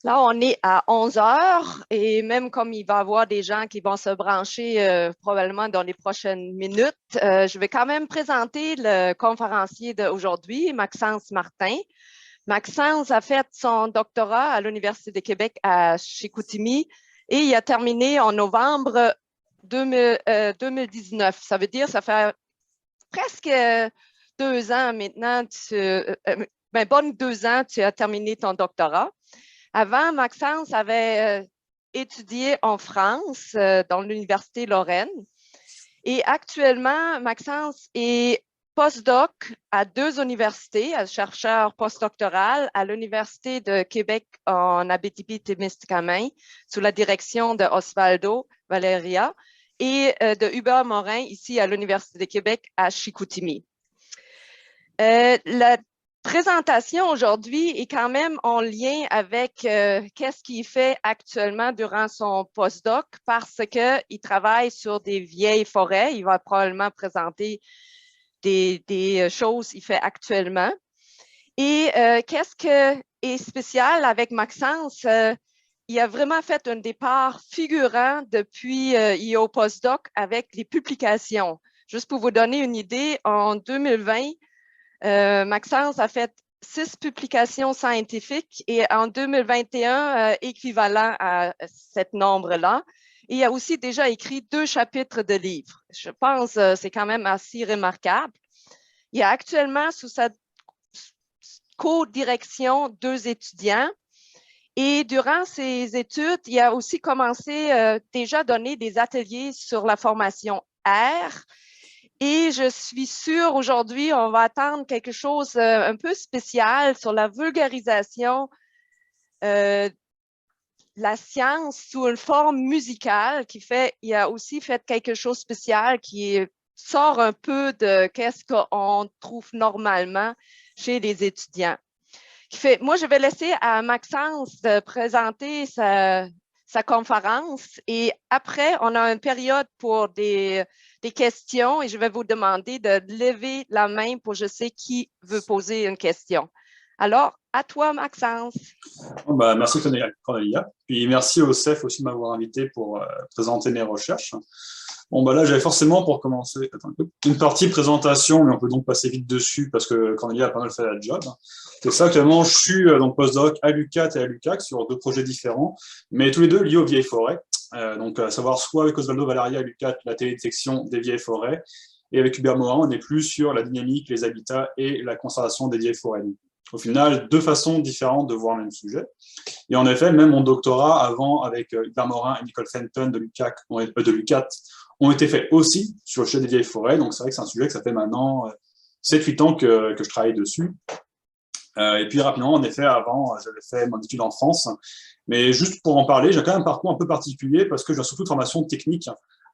Là, on est à 11 heures et même comme il va y avoir des gens qui vont se brancher probablement dans les prochaines minutes, je vais quand même présenter le conférencier d'aujourd'hui, Maxence Martin. Maxence a fait son doctorat à l'Université de Québec à Chicoutimi et il a terminé en novembre 2019. Ça veut dire ça fait presque 2 ans maintenant, bonne 2 ans, tu as terminé ton doctorat. Avant, Maxence avait étudié en France, dans l'Université Lorraine. Et actuellement, Maxence est postdoc à 2 universités, chercheur postdoctoral à l'Université de Québec en Abitibi-Témiscamingue, sous la direction de Osvaldo Valeria, et de Hubert Morin, ici à l'Université de Québec à Chicoutimi. La présentation aujourd'hui est quand même en lien avec qu'est-ce qu'il fait actuellement durant son postdoc parce qu'il travaille sur des vieilles forêts. Il va probablement présenter des choses qu'il fait actuellement. Et qu'est-ce qui est spécial avec Maxence? Il a vraiment fait un départ figurant depuis il est au postdoc avec les publications. Juste pour vous donner une idée, en 2020, Maxence a fait 6 publications scientifiques et en 2021, équivalent à ce nombre-là. Et il a aussi déjà écrit 2 chapitres de livres. Je pense que c'est quand même assez remarquable. Il y a actuellement sous sa co-direction 2 étudiants. Et durant ses études, il a aussi commencé déjà à donner des ateliers sur la formation R. Et je suis sûre aujourd'hui, on va attendre quelque chose un peu spécial sur la vulgarisation de la science sous une forme musicale il a aussi fait quelque chose de spécial qui sort un peu de qu'est-ce qu'on trouve normalement chez les étudiants. Moi, je vais laisser à Maxence de présenter sa conférence et après, on a une période pour des questions et je vais vous demander de lever la main pour je sais qui veut poser une question. Alors, à toi, Maxence. Merci Cornelia. Puis merci au CEF aussi de m'avoir invité pour présenter mes recherches. Là, j'avais forcément pour commencer une partie présentation, mais on peut donc passer vite dessus parce que Cornelia a pas mal fait la job. C'est ça, actuellement, je suis donc postdoc à l'UQAT et à l'UQAC sur 2 projets différents, mais tous les 2 liés aux vieilles forêts. Donc, à savoir soit avec Osvaldo Valeria à l'UQAT, la télédétection des vieilles forêts, et avec Hubert Morin, on est plus sur la dynamique, les habitats et la conservation des vieilles forêts. Donc, au final, 2 façons différentes de voir le même sujet. Et en effet, même mon doctorat avant avec Hubert Morin et Nicole Fenton de l'UQAT ont été faits aussi sur le sujet des vieilles forêts. Donc c'est vrai que c'est un sujet que ça fait maintenant 7-8 ans que je travaille dessus. Et puis rapidement, en effet, avant, j'avais fait mon étude en France. Mais juste pour en parler, j'ai quand même un parcours un peu particulier parce que j'ai surtout de formation technique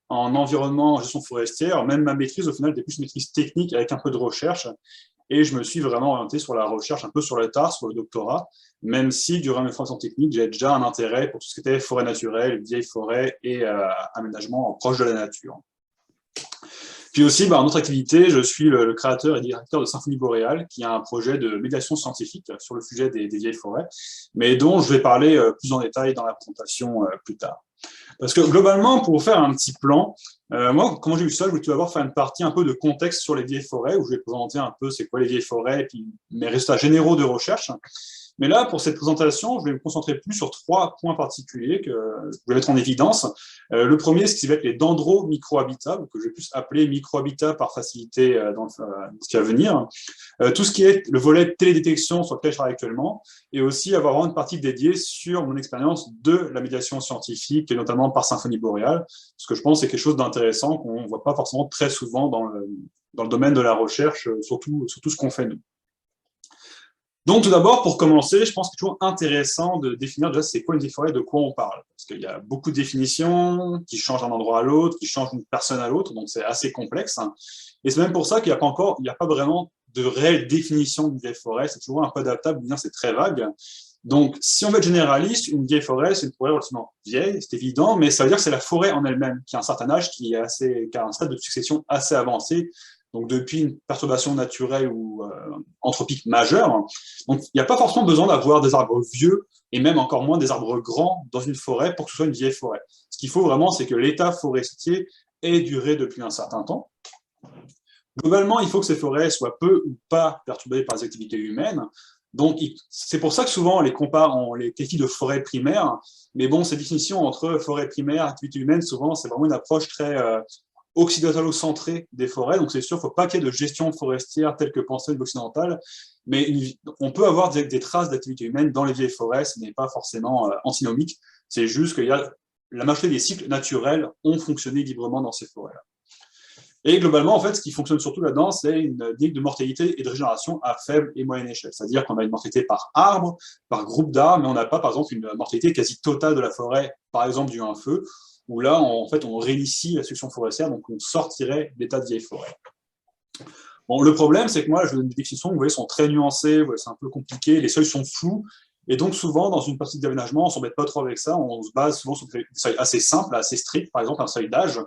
en environnement, en gestion forestière. Même ma maîtrise, au final, était plus une maîtrise technique avec un peu de recherche. Et je me suis vraiment orienté sur la recherche, un peu sur le tard, sur le doctorat, même si, durant mes formations techniques, j'avais déjà un intérêt pour tout ce qui était forêt naturelle, vieilles forêts et aménagement proche de la nature. Puis aussi, en autre activité, je suis le créateur et directeur de Symphonie Boréale, qui est un projet de médiation scientifique sur le sujet des vieilles forêts, mais dont je vais parler plus en détail dans la présentation plus tard. Parce que globalement, pour vous faire un petit plan, moi, comment j'ai vu ça, je voulais tout d'abord faire une partie un peu de contexte sur les vieilles forêts, où je vais présenter un peu c'est quoi les vieilles forêts, et puis mes résultats généraux de recherche. Mais là, pour cette présentation, je vais me concentrer plus sur 3 points particuliers que je voulais mettre en évidence. Le premier, c'est ce qui va être les dendro-microhabitats, que je vais plus appeler microhabitats par facilité dans ce qui va venir. Tout ce qui est le volet télédétection sur lequel je travaille actuellement, et aussi avoir vraiment une partie dédiée sur mon expérience de la médiation scientifique, et notamment par Symphonie Boréale, parce que je pense que c'est quelque chose d'intéressant qu'on ne voit pas forcément très souvent dans le domaine de la recherche, surtout ce qu'on fait nous. Donc, tout d'abord, pour commencer, je pense que c'est toujours intéressant de définir déjà c'est quoi une vieille forêt, de quoi on parle. Parce qu'il y a beaucoup de définitions qui changent d'un endroit à l'autre, qui changent d'une personne à l'autre, donc c'est assez complexe. Et c'est même pour ça qu'il n'y a pas vraiment de réelle définition d'une vieille forêt, c'est toujours un peu adaptable, bien c'est très vague. Donc, si on veut être généraliste, une vieille forêt, c'est une forêt relativement vieille, c'est évident, mais ça veut dire que c'est la forêt en elle-même qui a un certain âge, qui a un stade de succession assez avancé, donc depuis une perturbation naturelle ou anthropique majeure. Donc, il n'y a pas forcément besoin d'avoir des arbres vieux, et même encore moins des arbres grands dans une forêt pour que ce soit une vieille forêt. Ce qu'il faut vraiment, c'est que l'état forestier ait duré depuis un certain temps. Globalement, il faut que ces forêts soient peu ou pas perturbées par les activités humaines. Donc, c'est pour ça que souvent on les qualifie de forêts primaires. Mais bon, ces définitions entre forêt primaire et activité humaine, souvent, c'est vraiment une approche très occidentalo-centrée des forêts. Donc, c'est sûr, il ne faut pas qu'il y ait de gestion forestière telle que pensée de l'occidental. Mais on peut avoir des traces d'activité humaine dans les vieilles forêts. Ce n'est pas forcément antinomique. C'est juste que la majorité des cycles naturels ont fonctionné librement dans ces forêts-là. Et globalement, en fait, ce qui fonctionne surtout là-dedans, c'est une dynamique de mortalité et de régénération à faible et moyenne échelle. C'est-à-dire qu'on a une mortalité par arbre, par groupe d'arbres, mais on n'a pas, par exemple, une mortalité quasi totale de la forêt, par exemple, dû à un feu, où là, en fait, on réinitie la succession forestière, donc on sortirait d'état de vieille forêt. Bon, le problème, c'est que moi, je vous donne des définitions, vous voyez, sont très nuancées, c'est un peu compliqué, les seuils sont flous, et donc souvent, dans une partie d'aménagement, on ne s'embête pas trop avec ça, on se base souvent sur des seuils assez simples, assez stricts, par exemple, un seuil d'âge.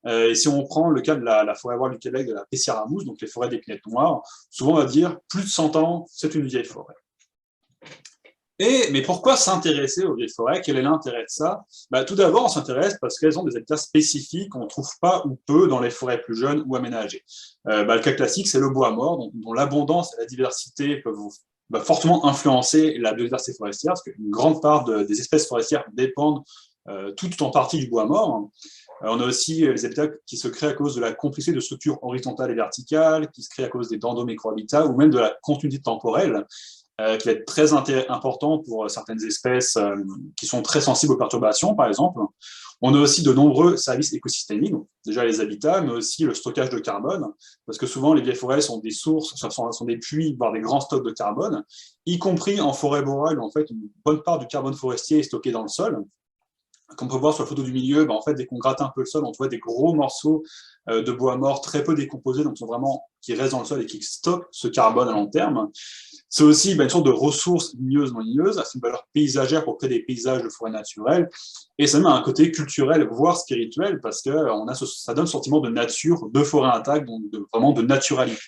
Et si on prend le cas de la forêt bois du Québec, de la Pessière à mousse, donc les forêts d'épinettes noires, souvent on va dire plus de 100 ans, c'est une vieille forêt. Mais pourquoi s'intéresser aux vieilles forêts? Quel est l'intérêt de ça? Tout d'abord, on s'intéresse parce qu'elles ont des habitats spécifiques qu'on ne trouve pas ou peu dans les forêts plus jeunes ou aménagées. Le cas classique, c'est le bois mort, dont l'abondance et la diversité peuvent fortement influencer la biodiversité forestière, parce qu'une grande part des espèces forestières dépendent tout en partie du bois mort. On a aussi les habitats qui se créent à cause de la complexité de structures horizontales et verticales, qui se créent à cause des dendomicrohabitats, ou même de la continuité temporelle, qui va être très important pour certaines espèces qui sont très sensibles aux perturbations, par exemple. On a aussi de nombreux services écosystémiques, donc déjà les habitats, mais aussi le stockage de carbone, parce que souvent les vieilles forêts sont des sources, sont des puits, voire des grands stocks de carbone, y compris en forêt boréale, où en fait une bonne part du carbone forestier est stocké dans le sol. Comme on peut voir sur la photo du milieu, en fait, dès qu'on gratte un peu le sol, on voit des gros morceaux de bois mort très peu décomposés, donc qui restent dans le sol et qui stockent ce carbone à long terme. C'est aussi une sorte de ressource ligneuse non ligneuse, c'est une valeur paysagère pour créer des paysages de forêt naturelle, et ça même a un côté culturel, voire spirituel, parce que ça donne le sentiment de nature, de forêt intacte, donc vraiment de naturalité.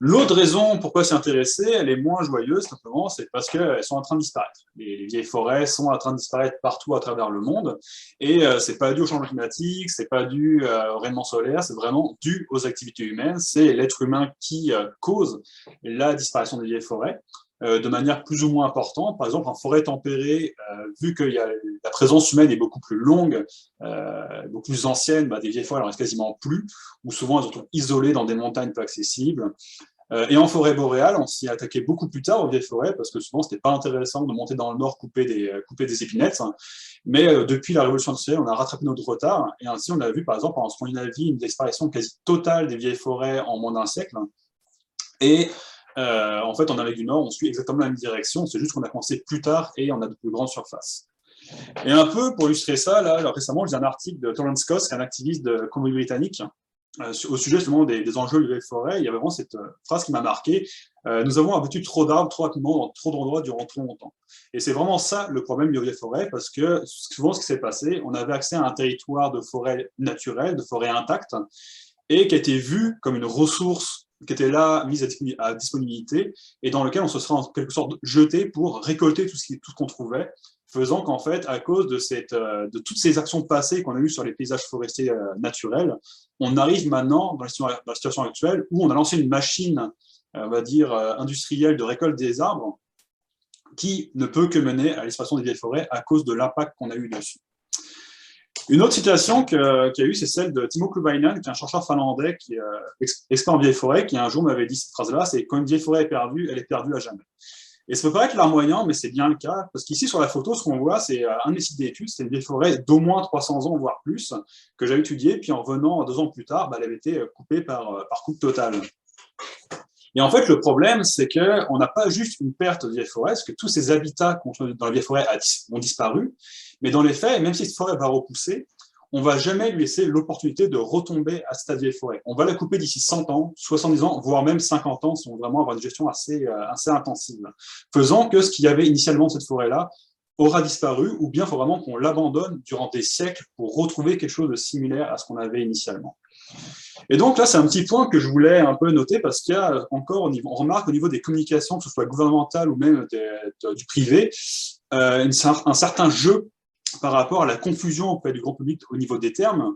L'autre raison pourquoi s'y intéresser, elle est moins joyeuse, simplement, c'est parce qu'elles sont en train de disparaître. Les vieilles forêts sont en train de disparaître partout à travers le monde, et c'est pas dû au changement climatique, c'est pas dû au rayonnement solaire, c'est vraiment dû aux activités humaines, c'est l'être humain qui cause la disparition des vieilles forêts, de manière plus ou moins importante. Par exemple, en forêt tempérée, vu que la présence humaine est beaucoup plus longue, beaucoup plus ancienne, des vieilles forêts, il en reste quasiment plus, ou souvent elles sont isolées dans des montagnes peu accessibles. Et en forêt boréale, on s'y attaquait beaucoup plus tard aux vieilles forêts, parce que souvent, ce n'était pas intéressant de monter dans le nord, couper des épinettes. Mais depuis la révolution industrielle, on a rattrapé notre retard. Et ainsi, on a vu, par exemple, en Scandinavie, une disparition quasi totale des vieilles forêts en moins d'un siècle. Et en fait, en Amérique du Nord, on suit exactement la même direction. C'est juste qu'on a commencé plus tard et on a de plus grandes surfaces. Et un peu pour illustrer ça, là, alors, récemment, j'ai un article de Terence Coss, qui est un activiste de Colombie-Britannique, au sujet justement des enjeux de vieilles forêts. Il y avait vraiment cette phrase qui m'a marqué. Nous avons abattu trop d'arbres, trop rapidement, dans trop d'endroits durant trop longtemps. Et c'est vraiment ça le problème des vieilles forêts, parce que souvent ce qui s'est passé, on avait accès à un territoire de forêt naturelle, de forêt intacte, et qui a été vu comme une ressource qui était là, mise à disponibilité, et dans lequel on se serait en quelque sorte jeté pour récolter tout ce qu'on trouvait, faisant qu'en fait, à cause de toutes ces actions passées qu'on a eues sur les paysages forestiers naturels, on arrive maintenant dans la situation actuelle où on a lancé une machine, on va dire, industrielle de récolte des arbres qui ne peut que mener à l'extraction des vieilles forêts à cause de l'impact qu'on a eu dessus. Une autre citation qu'il y a eu, c'est celle de Timo Kluvainen, qui est un chercheur finlandais qui est expert en vieilles forêts, qui un jour m'avait dit cette phrase-là, c'est « Quand une vieille forêt est perdue, elle est perdue à jamais ». Et ça peut paraître larmoyant, mais c'est bien le cas, parce qu'ici, sur la photo, ce qu'on voit, c'est un de mes sites d'études, c'est une vieille forêt d'au moins 300 ans, voire plus, que j'ai étudiée, puis en revenant 2 ans plus tard, elle avait été coupée par coupe totale. Et en fait, le problème, c'est qu'on n'a pas juste une perte de vieille forêt, parce que tous ces habitats dans la vieille forêt ont disparu, mais dans les faits, même si cette forêt va repousser, on ne va jamais lui laisser l'opportunité de retomber à cette vieille forêt. On va la couper d'ici 100 ans, 70 ans, voire même 50 ans, si on veut vraiment avoir une gestion assez intensive, faisant que ce qu'il y avait initialement de cette forêt-là aura disparu, ou bien il faut vraiment qu'on l'abandonne durant des siècles pour retrouver quelque chose de similaire à ce qu'on avait initialement. Et donc là, c'est un petit point que je voulais un peu noter parce qu'il y a encore, on remarque au niveau des communications, que ce soit gouvernementales ou même du privé, un certain jeu par rapport à la confusion auprès du grand public au niveau des termes.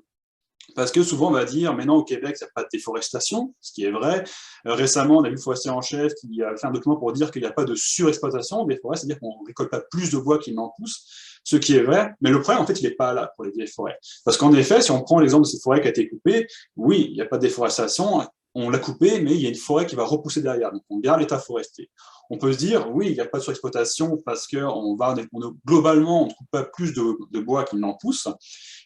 Parce que souvent, on va dire, mais non, au Québec, il n'y a pas de déforestation, ce qui est vrai. Récemment, on a vu le forestier en chef qui a fait un document pour dire qu'il n'y a pas de surexploitation des forêts, c'est-à-dire qu'on ne récolte pas plus de bois qu'il n'en pousse, ce qui est vrai. Mais le problème, en fait, il n'est pas là pour les vieilles forêts. Parce qu'en effet, si on prend l'exemple de cette forêt qui a été coupée, oui, il n'y a pas de déforestation, on l'a coupée, mais il y a une forêt qui va repousser derrière. Donc, on garde l'état forestier. On peut se dire, oui, il n'y a pas de surexploitation parce que globalement, on ne coupe pas plus de bois qu'il n'en pousse.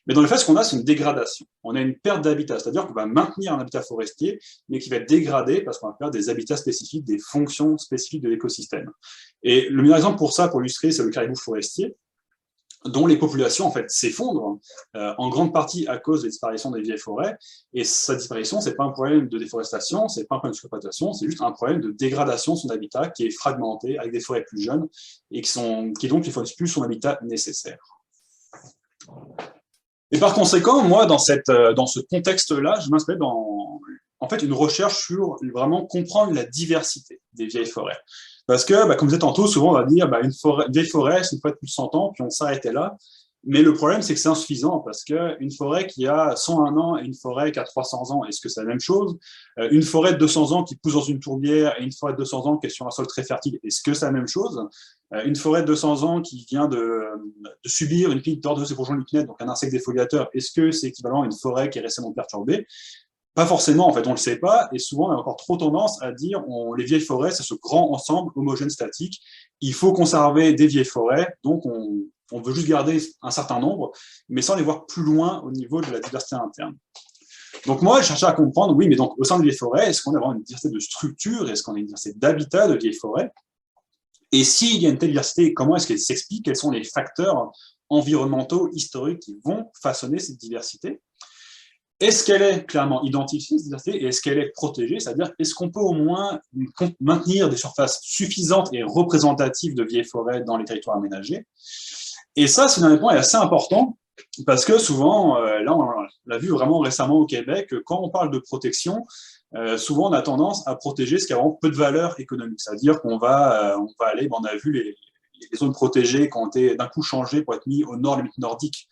Mais dans le fait, ce qu'on a, c'est une dégradation. On a une perte d'habitat, c'est-à-dire qu'on va maintenir un habitat forestier, mais qui va être dégradé parce qu'on va perdre des habitats spécifiques, des fonctions spécifiques de l'écosystème. Et le meilleur exemple pour ça, pour illustrer, c'est le caribou forestier, dont les populations en fait s'effondrent en grande partie à cause de la disparition des vieilles forêts. Et sa disparition, c'est pas un problème de déforestation, c'est pas un problème de surexploitation, c'est juste un problème de dégradation de son habitat qui est fragmenté avec des forêts plus jeunes et qui donc ne fournissent plus son habitat nécessaire. Et par conséquent, moi, dans ce contexte-là, je m'inscris dans en fait, une recherche sur vraiment comprendre la diversité des vieilles forêts. Parce que, comme je disais tantôt, souvent on va dire une vieille forêt, c'est une forêt de plus de 100 ans, puis on s'arrêtait là. Mais le problème, c'est que c'est insuffisant, parce qu'une forêt qui a 101 ans et une forêt qui a 300 ans, est-ce que c'est la même chose? Une forêt de 200 ans qui pousse dans une tourbière et une forêt de 200 ans qui est sur un sol très fertile, est-ce que c'est la même chose? Une forêt de 200 ans qui vient de subir une pique d'ordre de bourgeons liquinètes, donc un insecte défoliateur, est-ce que c'est équivalent à une forêt qui est récemment perturbée? Pas forcément, en fait, on ne le sait pas, et souvent on a encore trop tendance à dire les vieilles forêts, c'est ce grand ensemble homogène statique, il faut conserver des vieilles forêts, donc on veut juste garder un certain nombre, mais sans les voir plus loin au niveau de la diversité interne. Donc moi, je cherchais à comprendre, oui, mais donc au sein des vieilles forêts, est-ce qu'on a vraiment une diversité de structures, est-ce qu'on a une diversité d'habitats de vieilles forêts? Et s'il y a une telle diversité, comment est-ce qu'elle s'explique? Quels sont les facteurs environnementaux, historiques qui vont façonner cette diversité? Est-ce qu'elle est clairement identifiée, cette diversité, et est-ce qu'elle est protégée? C'est-à-dire, est-ce qu'on peut au moins maintenir des surfaces suffisantes et représentatives de vieilles forêts dans les territoires aménagés? Et ça, ce dernier point est assez important, parce que souvent, là, on l'a vu vraiment récemment au Québec, quand on parle de protection, souvent on a tendance à protéger ce qui a vraiment peu de valeur économique. C'est-à-dire qu'on va aller, on a vu les zones protégées qui ont été d'un coup changées pour être mis au nord, limite nordique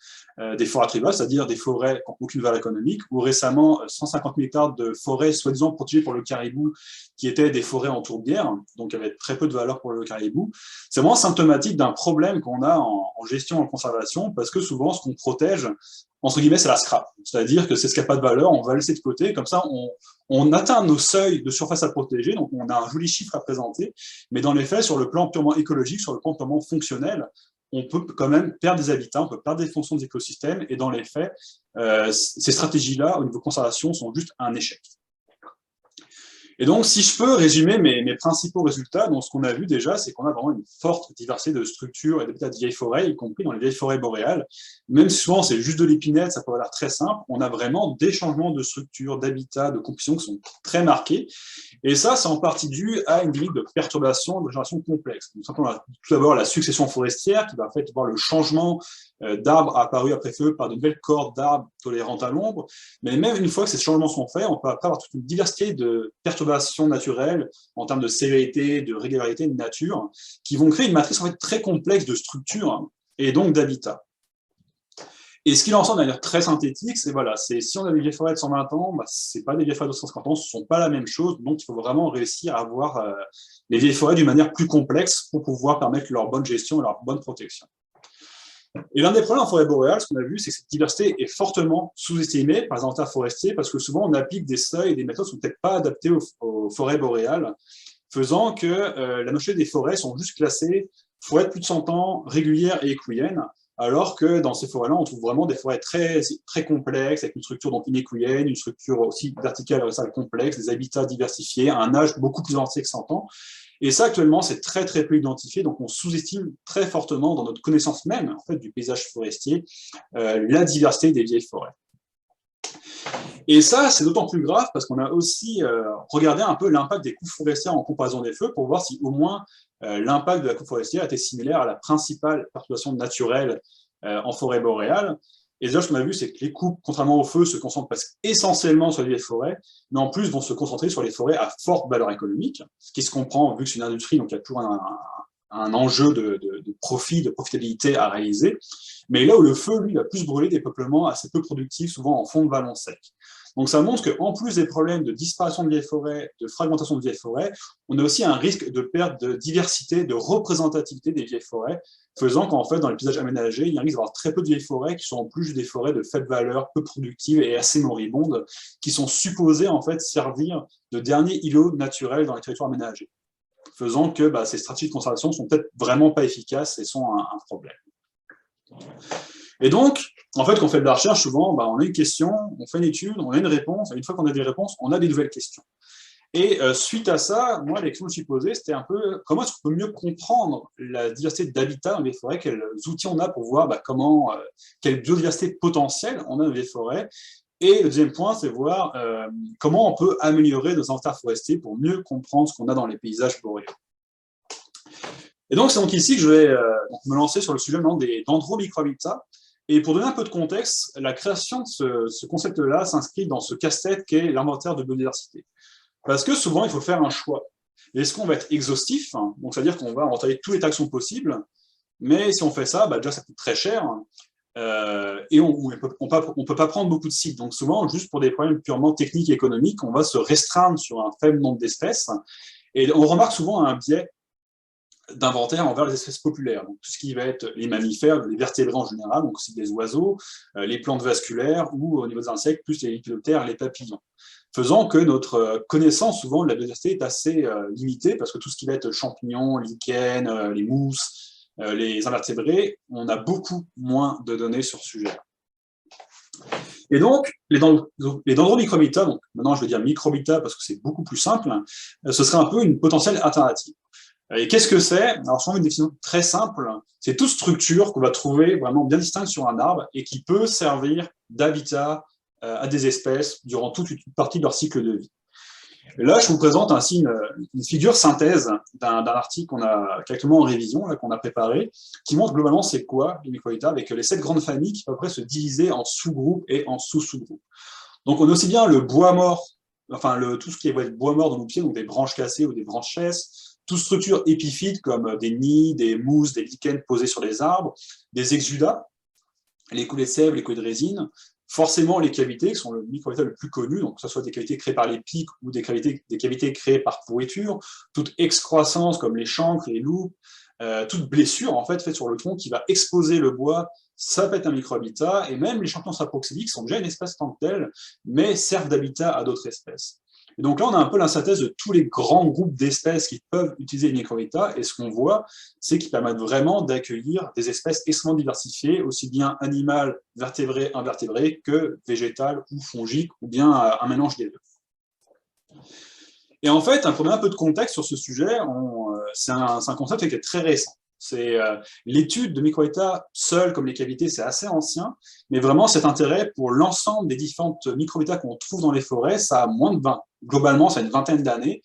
des forêts tribales, c'est-à-dire des forêts qui n'ont aucune valeur économique, ou récemment 150 000 hectares de forêts soi-disant protégées pour le caribou, qui étaient des forêts en tourbière, donc avec très peu de valeur pour le caribou. C'est vraiment symptomatique d'un problème qu'on a en gestion, en conservation, parce que souvent, ce qu'on protège, entre guillemets, c'est la scrap. C'est-à-dire que c'est ce qui n'a pas de valeur, on va le laisser de côté, comme ça, on atteint nos seuils de surface à protéger, donc on a un joli chiffre à présenter, mais dans les faits, sur le plan purement écologique, sur le plan purement fonctionnel, on peut quand même perdre des habitats, on peut perdre des fonctions des écosystèmes, et dans les faits, ces stratégies-là, au niveau conservation, sont juste un échec. Et donc, si je peux résumer mes principaux résultats, donc ce qu'on a vu déjà, c'est qu'on a vraiment une forte diversité de structures et d'habitats de vieilles forêts, y compris dans les vieilles forêts boréales. Même si souvent c'est juste de l'épinette, ça peut avoir l'air très simple, on a vraiment des changements de structure, d'habitat, de composition qui sont très marqués. Et ça, c'est en partie dû à une dynamique de perturbation, de génération complexe. Donc, on a tout d'abord la succession forestière, qui va en fait voir le changement d'arbres apparus après feu par de nouvelles cordes d'arbres tolérantes à l'ombre. Mais même une fois que ces changements sont faits, on peut après avoir toute une diversité de perturbations naturelles en termes de sévérité, de régularité, de nature, qui vont créer une matrice en fait très complexe de structure et donc d'habitat. Et ce qu'il en sort de manière très synthétique, c'est voilà, si on a des vieilles forêts de 120 ans, ce n'est pas des vieilles forêts de 150 ans, ce ne sont pas la même chose, donc il faut vraiment réussir à avoir les vieilles forêts d'une manière plus complexe pour pouvoir permettre leur bonne gestion et leur bonne protection. Et l'un des problèmes en forêt boréale, ce qu'on a vu, c'est que cette diversité est fortement sous-estimée par les inventaires forestiers, parce que souvent on applique des seuils et des méthodes qui ne sont peut-être pas adaptées aux forêts boréales, faisant que la moitié des forêts sont juste classées forêts de plus de 100 ans, régulières et équoyennes, alors que dans ces forêts-là, on trouve vraiment des forêts très, très complexes, avec une structure donc inéquienne, une structure aussi verticale et horizontale complexe, des habitats diversifiés, un âge beaucoup plus ancien que 100 ans. Et ça, actuellement, c'est très, très peu identifié, donc on sous-estime très fortement dans notre connaissance même en fait, du paysage forestier la diversité des vieilles forêts. Et ça, c'est d'autant plus grave parce qu'on a aussi regardé un peu l'impact des coupes forestières en comparaison des feux pour voir si au moins l'impact de la coupe forestière était similaire à la principale perturbation naturelle en forêt boréale. Et déjà, ce qu'on a vu, c'est que les coupes, contrairement au feu, se concentrent presque essentiellement sur les vieilles forêts, mais en plus vont se concentrer sur les forêts à forte valeur économique, ce qui se comprend vu que c'est une industrie, donc il y a toujours un enjeu de profit, de profitabilité à réaliser. Mais là où le feu, lui, va plus brûler des peuplements assez peu productifs, souvent en fond de vallon sec. Donc ça montre qu'en plus des problèmes de disparition de vieilles forêts, de fragmentation de vieilles forêts, on a aussi un risque de perte de diversité, de représentativité des vieilles forêts, faisant qu'en fait, dans les paysages aménagés, il y a un risque d'avoir très peu de vieilles forêts qui sont en plus des forêts de faible valeur, peu productives et assez moribondes, qui sont supposées en fait servir de dernier îlot naturel dans les territoires aménagés, faisant que ces stratégies de conservation sont peut-être vraiment pas efficaces et sont un problème. Et donc, en fait, quand on fait de la recherche, souvent, on a une question, on fait une étude, on a une réponse, et une fois qu'on a des réponses, on a des nouvelles questions. Et suite à ça, moi, les questions que je me suis posées, c'était un peu comment est-ce qu'on peut mieux comprendre la diversité d'habitats dans les forêts, quels outils on a pour voir quelle biodiversité potentielle on a dans les forêts. Et le deuxième point, c'est voir comment on peut améliorer nos inventaires forestiers pour mieux comprendre ce qu'on a dans les paysages boréaux. Et donc, c'est donc ici que je vais me lancer sur le sujet maintenant des dendromicrohabitats. Et pour donner un peu de contexte, la création de ce concept-là s'inscrit dans ce casse-tête qu'est l'inventaire de biodiversité. Parce que souvent, il faut faire un choix. Est-ce qu'on va être exhaustif, donc c'est-à-dire qu'on va inventarier tous les taxons possibles, mais si on fait ça, déjà ça coûte très cher, et on ne peut pas prendre beaucoup de sites. Donc souvent, juste pour des problèmes purement techniques et économiques, on va se restreindre sur un faible nombre d'espèces. Et on remarque souvent un biais d'inventaire envers les espèces populaires, donc tout ce qui va être les mammifères, les vertébrés en général, donc aussi des oiseaux, les plantes vasculaires, ou au niveau des insectes, plus les lépidoptères, les papillons. Faisant que notre connaissance, souvent, de la biodiversité est assez limitée, parce que tout ce qui va être champignons, lichens, les mousses, les invertébrés, on a beaucoup moins de données sur ce sujet-là. Et donc, les dendromicrohabitats, donc maintenant je vais dire microhabitats parce que c'est beaucoup plus simple, ce serait un peu une potentielle alternative. Et qu'est-ce que c'est? Alors, souvent, une définition très simple, c'est toute structure qu'on va trouver vraiment bien distincte sur un arbre et qui peut servir d'habitat à des espèces durant toute une partie de leur cycle de vie. Et là, je vous présente ainsi une figure synthèse d'un article qu'on a actuellement en révision, qu'on a préparé, qui montre globalement c'est quoi les microhabitats, avec les 7 grandes familles qui peuvent après se diviser en sous-groupes et en sous-sous-groupes. Donc, on a aussi bien le bois mort, tout ce qui est bois mort dans nos pieds, donc des branches cassées ou des branches-chaises, toute structure épiphyte comme des nids, des mousses, des lichens posés sur les arbres, des exudats, les coulées de sève, les coulées de résine, forcément les cavités, qui sont le microhabitat le plus connu, donc que ce soit des cavités créées par les pics ou des cavités créées par pourriture, toute excroissance comme les chancres, les loups, toute blessure en fait faite sur le tronc qui va exposer le bois, ça peut être un microhabitat, et même les champignons saproxyliques sont déjà une espèce tant que telle, mais servent d'habitat à d'autres espèces. Et donc là, on a un peu la synthèse de tous les grands groupes d'espèces qui peuvent utiliser les microhabitats, et ce qu'on voit, c'est qu'ils permettent vraiment d'accueillir des espèces extrêmement diversifiées, aussi bien animales, vertébrées, invertébrées, que végétales ou fongiques, ou bien un mélange des deux. Et en fait, pour donner un peu de contexte sur ce sujet, c'est un concept qui est très récent. C'est l'étude de microhabitats seuls comme les cavités, c'est assez ancien, mais vraiment cet intérêt pour l'ensemble des différentes microhabitats qu'on trouve dans les forêts, ça a moins de 20, globalement, ça a une vingtaine d'années,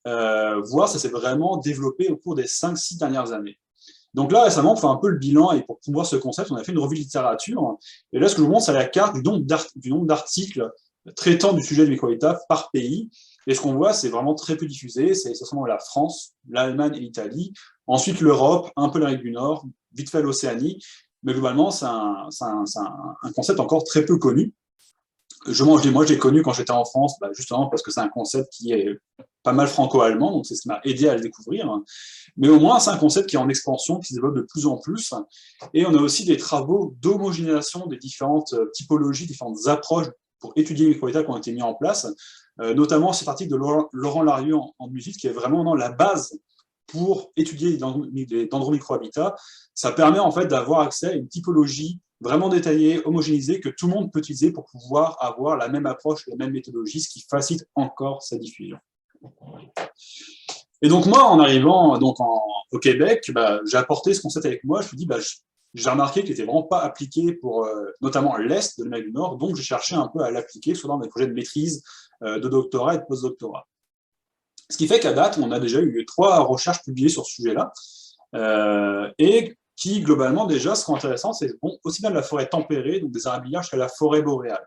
voire ça s'est vraiment développé au cours des 5-6 dernières années. Donc là, récemment, on fait un peu le bilan, et pour promouvoir ce concept, on a fait une revue de littérature, et là, ce que je vous montre, c'est la carte du nombre d'articles traitant du sujet du microhabitat par pays. Et ce qu'on voit, c'est vraiment très peu diffusé, c'est essentiellement la France, l'Allemagne et l'Italie, ensuite l'Europe, un peu l'Amérique du Nord, vite fait l'Océanie, mais globalement, c'est un concept encore très peu connu. Moi, je l'ai connu quand j'étais en France, justement parce que c'est un concept qui est pas mal franco-allemand, donc c'est ce qui m'a aidé à le découvrir. Mais au moins, c'est un concept qui est en expansion, qui se développe de plus en plus. Et on a aussi des travaux d'homogénéisation des différentes typologies, différentes approches pour étudier les microhabitats qui ont été mis en place, notamment cet article de Laurent Larieux en musique, qui est vraiment la base pour étudier les dendromicrohabitats. Ça permet en fait d'avoir accès à une typologie vraiment détaillée, homogénéisée, que tout le monde peut utiliser pour pouvoir avoir la même approche, la même méthodologie, ce qui facilite encore sa diffusion. Et donc moi, en arrivant au Québec, j'ai apporté ce concept avec moi. Je me suis dit, j'ai remarqué qu'il n'était vraiment pas appliqué pour notamment l'Est de l'Amérique du Nord, donc j'ai cherché un peu à l'appliquer, soit dans des projets de maîtrise, de doctorat et de post-doctorat. Ce qui fait qu'à date, on a déjà eu 3 recherches publiées sur ce sujet-là, et qui, globalement, déjà, ce qui est intéressant, c'est bon, aussi bien de la forêt tempérée, donc des érablières, jusqu'à la forêt boréale.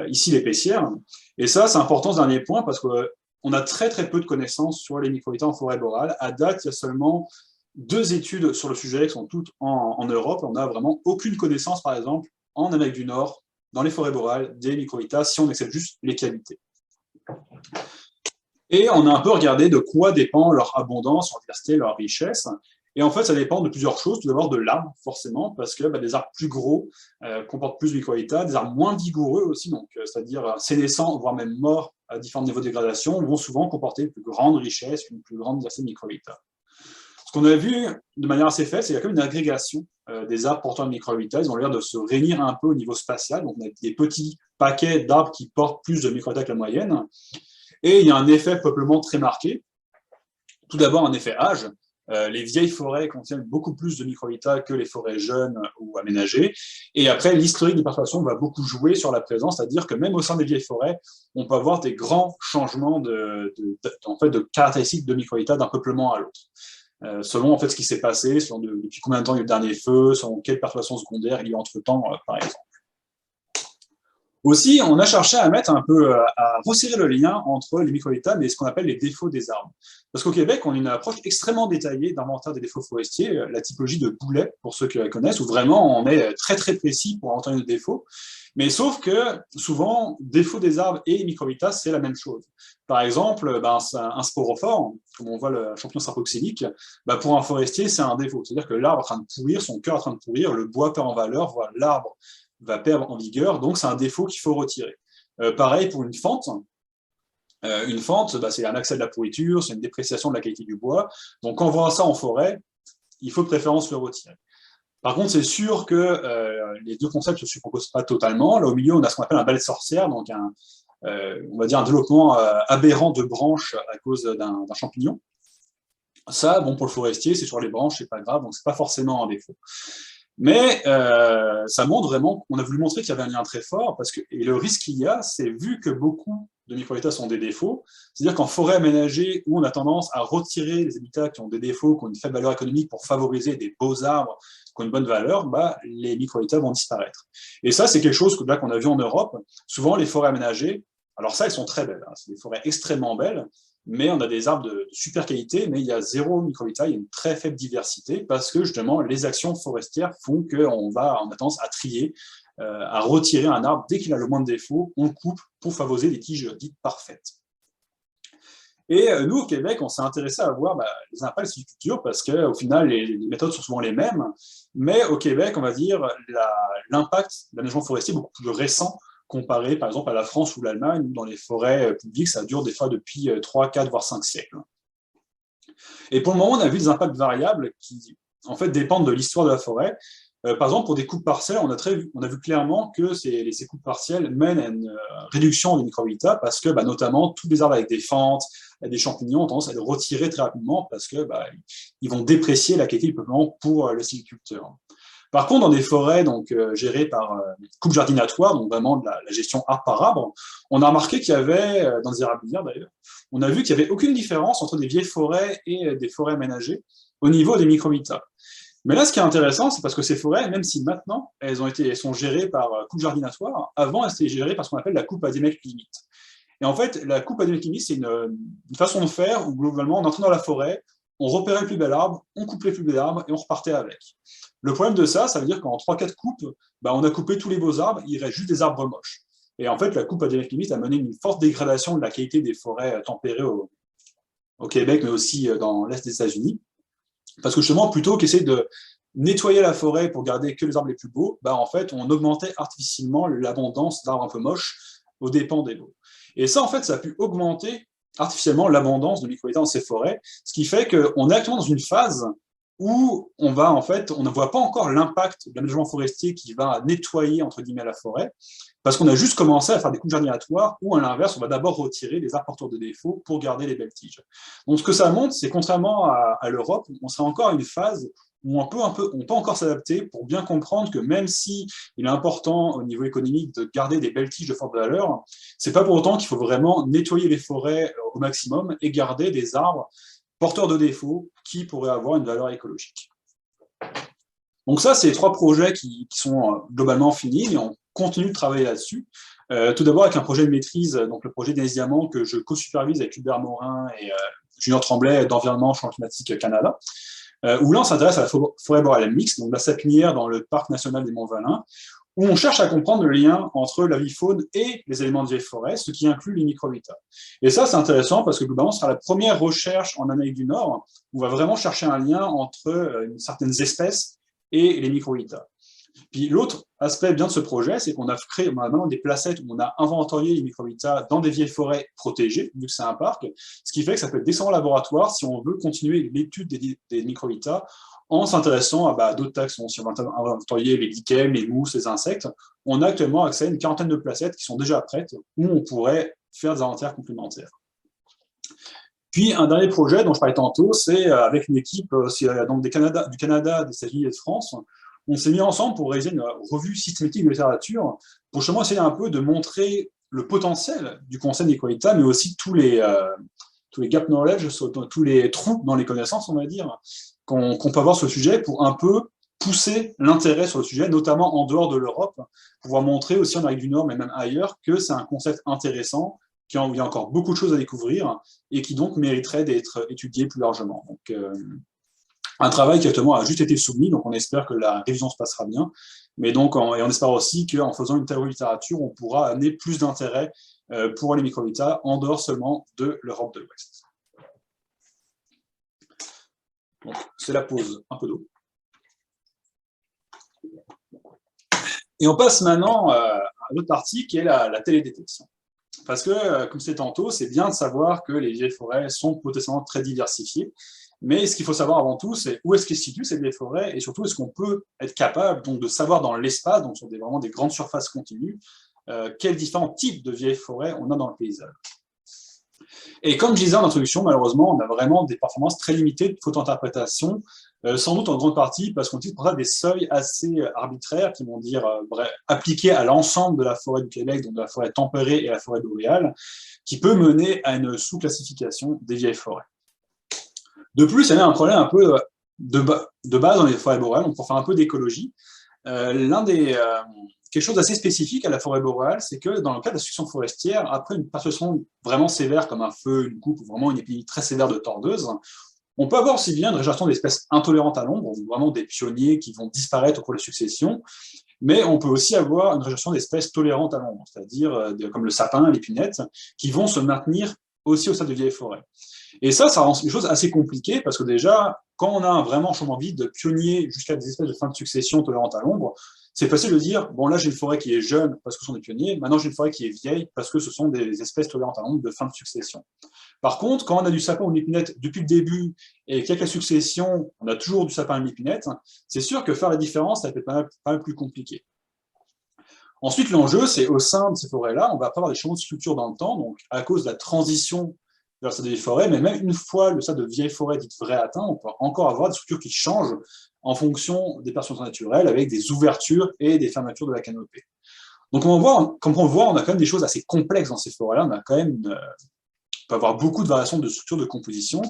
Ici, l'épaissière. Et ça, c'est important, ce dernier point, parce qu'on a très, très peu de connaissances sur les microhabitats en forêt boréale. À date, il y a seulement 2 études sur le sujet qui sont toutes en Europe. On n'a vraiment aucune connaissance, par exemple, en Amérique du Nord, dans les forêts boréales, des microhabitats, si on accepte juste les cavités. Et on a un peu regardé de quoi dépend leur abondance, leur diversité, leur richesse. Et en fait, ça dépend de plusieurs choses. Tout d'abord de l'arbre, forcément, parce que des arbres plus gros comportent plus de microhabitats, des arbres moins vigoureux aussi, donc c'est-à-dire sénescents, voire même morts à différents niveaux de dégradation, vont souvent comporter une plus grande richesse, une plus grande diversité de microhabitats. Ce qu'on a vu de manière assez faible, c'est qu'il y a comme une agrégation des arbres portant de microhabitats. Ils ont l'air de se réunir un peu au niveau spatial. Donc, on a des petits paquets d'arbres qui portent plus de microhabitats que la moyenne. Et il y a un effet peuplement très marqué. Tout d'abord, un effet âge. Les vieilles forêts contiennent beaucoup plus de microhabitats que les forêts jeunes ou aménagées. Et après, l'historique des perturbations va beaucoup jouer sur la présence, c'est-à-dire que même au sein des vieilles forêts, on peut avoir des grands changements de caractéristiques de microhabitats d'un peuplement à l'autre. Selon en fait ce qui s'est passé, selon depuis combien de temps il y a eu le dernier feu, selon quelles perturbations secondaires il y a eu entre-temps, par exemple. Aussi, on a cherché à mettre un peu, à resserrer le lien entre les microhabitats et ce qu'on appelle les défauts des arbres. Parce qu'au Québec, on a une approche extrêmement détaillée d'inventaire des défauts forestiers, la typologie de Boulet, pour ceux qui la connaissent, où vraiment on est très très précis pour inventer nos défauts. Mais sauf que souvent, défaut des arbres et microhabitats, c'est la même chose. Par exemple, un sporophore, comme on voit le champignon sarcoxylique, pour un forestier, c'est un défaut. C'est-à-dire que l'arbre est en train de pourrir, son cœur est en train de pourrir, le bois perd en valeur, voilà, l'arbre va perdre en vigueur, donc c'est un défaut qu'il faut retirer. Pareil pour une fente. Une fente, c'est un accès de la pourriture, c'est une dépréciation de la qualité du bois. Donc quand on voit ça en forêt, il faut de préférence le retirer. Par contre, c'est sûr que les deux concepts ne se superposent pas totalement. Là, au milieu, on a ce qu'on appelle un balai de sorcière, donc on va dire un développement aberrant de branches à cause d'un champignon. Ça, bon, pour le forestier, c'est sur les branches, c'est pas grave, donc c'est pas forcément un défaut. Mais ça montre vraiment, on a voulu montrer qu'il y avait un lien très fort, et le risque qu'il y a, c'est vu que beaucoup de microhabitats sont des défauts, c'est-à-dire qu'en forêt aménagée, où on a tendance à retirer les habitats qui ont des défauts, qui ont une faible valeur économique pour favoriser des beaux arbres qui ont une bonne valeur, les microhabitats vont disparaître. Et ça, c'est quelque chose qu'on a vu en Europe. Souvent, les forêts aménagées, alors ça, elles sont très belles, hein, c'est des forêts extrêmement belles, mais on a des arbres de super qualité, mais il y a zéro microhabitat, il y a une très faible diversité, parce que justement, les actions forestières font qu'on a tendance à trier, à retirer un arbre, dès qu'il a le moins de défauts, on le coupe pour favoriser des tiges dites parfaites. Et nous, au Québec, on s'est intéressé à voir les impacts de sylviculture, parce qu'au final, les méthodes sont souvent les mêmes, mais au Québec, on va dire, l'impact de l'aménagement forestier est beaucoup plus récent, comparé par exemple à la France ou l'Allemagne, où dans les forêts publiques, ça dure des fois depuis 3, 4, voire 5 siècles. Et pour le moment, on a vu des impacts variables qui, en fait, dépendent de l'histoire de la forêt. Par exemple, pour des coupes partielles, on a vu clairement que ces coupes partielles mènent à une réduction des microhabitats parce que, notamment, tous les arbres avec des fentes, des champignons ont tendance à les retirer très rapidement parce que ils vont déprécier la qualité du peuplement pour le sylviculteur. Par contre, dans des forêts gérées par coupe jardinatoire, donc vraiment de la gestion arbre par arbre, on a remarqué qu'il y avait, dans des érablières d'ailleurs, on a vu qu'il n'y avait aucune différence entre des vieilles forêts et des forêts aménagées au niveau des microhabitats. Mais là, ce qui est intéressant, c'est parce que ces forêts, même si maintenant elles sont gérées par coupe jardinatoire, avant elles étaient gérées par ce qu'on appelle la coupe à diamètre limite. Et en fait, la coupe à diamètre limite, c'est une façon de faire où globalement on entrait dans la forêt, on repérait le plus bel arbre, on coupait le plus bel arbre et on repartait avec. Le problème de ça, ça veut dire qu'en 3-4 coupes, on a coupé tous les beaux arbres, il reste juste des arbres moches. Et en fait, la coupe à diamètre limite a mené une forte dégradation de la qualité des forêts tempérées au Québec, mais aussi dans l'Est des États-Unis. Parce que justement, plutôt qu'essayer de nettoyer la forêt pour garder que les arbres les plus beaux, en fait, on augmentait artificiellement l'abondance d'arbres un peu moches aux dépens des beaux. Et ça, en fait, ça a pu augmenter artificiellement l'abondance de microhabitats dans ces forêts, ce qui fait qu'on est actuellement dans une phase où on ne voit pas encore l'impact de l'aménagement forestier qui va nettoyer, entre guillemets, la forêt, parce qu'on a juste commencé à faire des coupes jardinatoires où, à l'inverse, on va d'abord retirer les arbres porteurs de défauts pour garder les belles tiges. Donc, ce que ça montre, c'est contrairement à l'Europe, on sera encore à une phase où on peut encore s'adapter pour bien comprendre que même si il est important au niveau économique de garder des belles tiges de forte valeur, c'est pas pour autant qu'il faut vraiment nettoyer les forêts au maximum et garder des arbres porteurs de défauts qui pourraient avoir une valeur écologique. Donc ça, c'est les 3 projets qui sont globalement finis, et on continue de travailler là-dessus. Tout d'abord avec un projet de maîtrise, donc le projet d'Inaïs Diamant, que je co-supervise avec Hubert Morin et Junior Tremblay d'Environnement Changement Climatique Canada, où là, on s'intéresse à la forêt boréale mixte, donc la sapinière dans le parc national des Monts-Valin, où on cherche à comprendre le lien entre la vie faune et les éléments de vieille forêt, ce qui inclut les microhabitats. Et ça, c'est intéressant parce que globalement, ce sera la première recherche en Amérique du Nord où on va vraiment chercher un lien entre certaines espèces et les microhabitats. Puis l'autre aspect bien de ce projet, c'est qu'on a maintenant des placettes où on a inventorié les microhabitats dans des vieilles forêts protégées, vu que c'est un parc, ce qui fait que ça peut être d'excellents laboratoires si on veut continuer l'étude des microhabitats en s'intéressant à d'autres taxes. Si on va inventorier les lichens, les mousses, les insectes, on a actuellement accès à une quarantaine de placettes qui sont déjà prêtes, où on pourrait faire des inventaires complémentaires. Puis un dernier projet dont je parlais tantôt, c'est avec une équipe donc du Canada, des États-Unis et de France. On s'est mis ensemble pour réaliser une revue systématique de littérature, pour justement essayer un peu de montrer le potentiel du concept d'équalité, mais aussi tous les gap knowledge, tous les trous dans les connaissances, on va dire, qu'on peut avoir sur le sujet, pour un peu pousser l'intérêt sur le sujet, notamment en dehors de l'Europe, pour pouvoir montrer aussi en Amérique du Nord, mais même ailleurs, que c'est un concept intéressant, qu'il y a encore beaucoup de choses à découvrir, et qui donc mériterait d'être étudié plus largement. Donc, un travail qui actuellement a juste été soumis, donc on espère que la révision se passera bien, mais donc et on espère aussi qu'en faisant une telle littérature, on pourra amener plus d'intérêt pour les microhabitats en dehors seulement de l'Europe de l'Ouest. Donc c'est la pause, un peu d'eau. Et on passe maintenant à l'autre partie qui est la télédétection. Parce que, comme c'est tantôt, c'est bien de savoir que les vieilles forêts sont potentiellement très diversifiées. Mais ce qu'il faut savoir avant tout, c'est où est-ce qu'elles se situent ces vieilles forêts, et surtout, est-ce qu'on peut être capable donc, de savoir dans l'espace, donc sur vraiment des grandes surfaces continues, quels différents types de vieilles forêts on a dans le paysage. Et comme je disais en introduction, malheureusement, on a vraiment des performances très limitées de photo-interprétation, sans doute en grande partie parce qu'on utilise pour ça des seuils assez arbitraires qui vont dire appliqués à l'ensemble de la forêt du Québec, donc de la forêt tempérée et la forêt boréale, qui peut mener à une sous-classification des vieilles forêts. De plus, il y a un problème un peu de base dans les forêts boréales, donc pour faire un peu d'écologie. Quelque chose d'assez spécifique à la forêt boréale, c'est que dans le cas de la destruction forestière, après une perturbation vraiment sévère comme un feu, une coupe, ou vraiment une épidémie très sévère de tordeuse, on peut avoir aussi bien une régénération d'espèces intolérantes à l'ombre, vraiment des pionniers qui vont disparaître au cours de la succession, mais on peut aussi avoir une régénération d'espèces tolérantes à l'ombre, c'est-à-dire comme le sapin, l'épinette, qui vont se maintenir aussi au sein de vieilles forêts. Et ça rend les choses assez compliquées, parce que déjà, quand on a un vraiment changement de vie de pionniers jusqu'à des espèces de fin de succession tolérantes à l'ombre, c'est facile de dire, bon là j'ai une forêt qui est jeune parce que ce sont des pionniers, maintenant j'ai une forêt qui est vieille parce que ce sont des espèces tolérantes à l'ombre de fin de succession. Par contre, quand on a du sapin ou une épinette depuis le début et qu'il y a que la succession, on a toujours du sapin et une épinette, c'est sûr que faire la différence, ça peut être pas mal plus compliqué. Ensuite, l'enjeu, c'est au sein de ces forêts-là, on va pas avoir des changements de structure dans le temps, donc à cause de la transition vers ces vieilles forêts, mais même une fois le stade de vieille forêt dite vraie atteint, on peut encore avoir des structures qui changent en fonction des perturbations naturelles, avec des ouvertures et des fermetures de la canopée. Donc comme on voit, on a quand même des choses assez complexes dans ces forêts-là, on a quand même on peut avoir beaucoup de variations de structure de composition,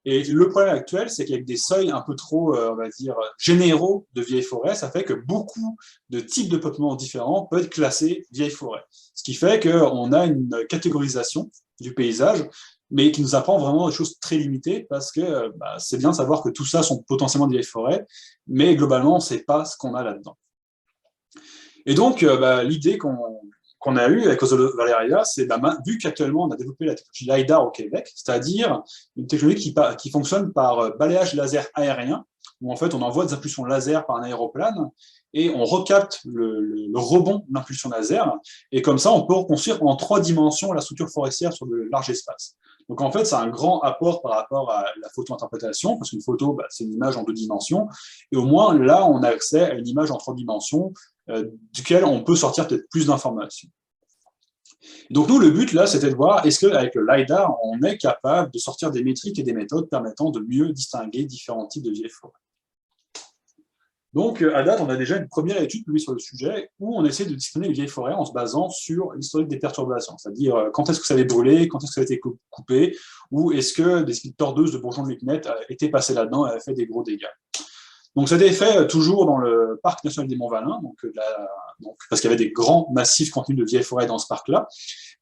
et le problème actuel, c'est qu'avec des seuils un peu trop, on va dire, généraux de vieilles forêts, ça fait que beaucoup de types de peuplements différents peuvent être classés vieilles forêts. Ce qui fait qu'on a une catégorisation du paysage, mais qui nous apprend vraiment des choses très limitées, parce que c'est bien de savoir que tout ça sont potentiellement des vieilles forêts, mais globalement, on ne sait pas ce qu'on a là-dedans. Et donc, l'idée qu'on a eue avec Osvaldo Valeria, c'est vu qu'actuellement on a développé la technologie LiDAR au Québec, c'est-à-dire une technologie qui fonctionne par balayage laser aérien, où en fait on envoie des impulsions laser par un aéroplane, et on recapte le rebond de l'impulsion laser, et comme ça on peut reconstruire en 3 dimensions la structure forestière sur de larges espaces. Donc en fait, c'est un grand apport par rapport à la photo-interprétation, parce qu'une photo, c'est une image en 2 dimensions, et au moins là, on a accès à une image en 3 dimensions, duquel on peut sortir peut-être plus d'informations. Donc nous, le but là, c'était de voir, est-ce qu'avec le LiDAR, on est capable de sortir des métriques et des méthodes permettant de mieux distinguer différents types de vieilles forêts. Donc, à date, on a déjà une première étude publiée sur le sujet où on essaie de distinguer les vieilles forêts en se basant sur l'historique des perturbations, c'est-à-dire quand est-ce que ça avait brûlé, quand est-ce que ça a été coupé, ou est-ce que des tordeuses de bourgeons de l'épinette étaient passées là-dedans et avaient fait des gros dégâts. Donc, ça a été fait toujours dans le parc national des Monts-Valin, parce qu'il y avait des grands massifs contenus de vieilles forêts dans ce parc-là.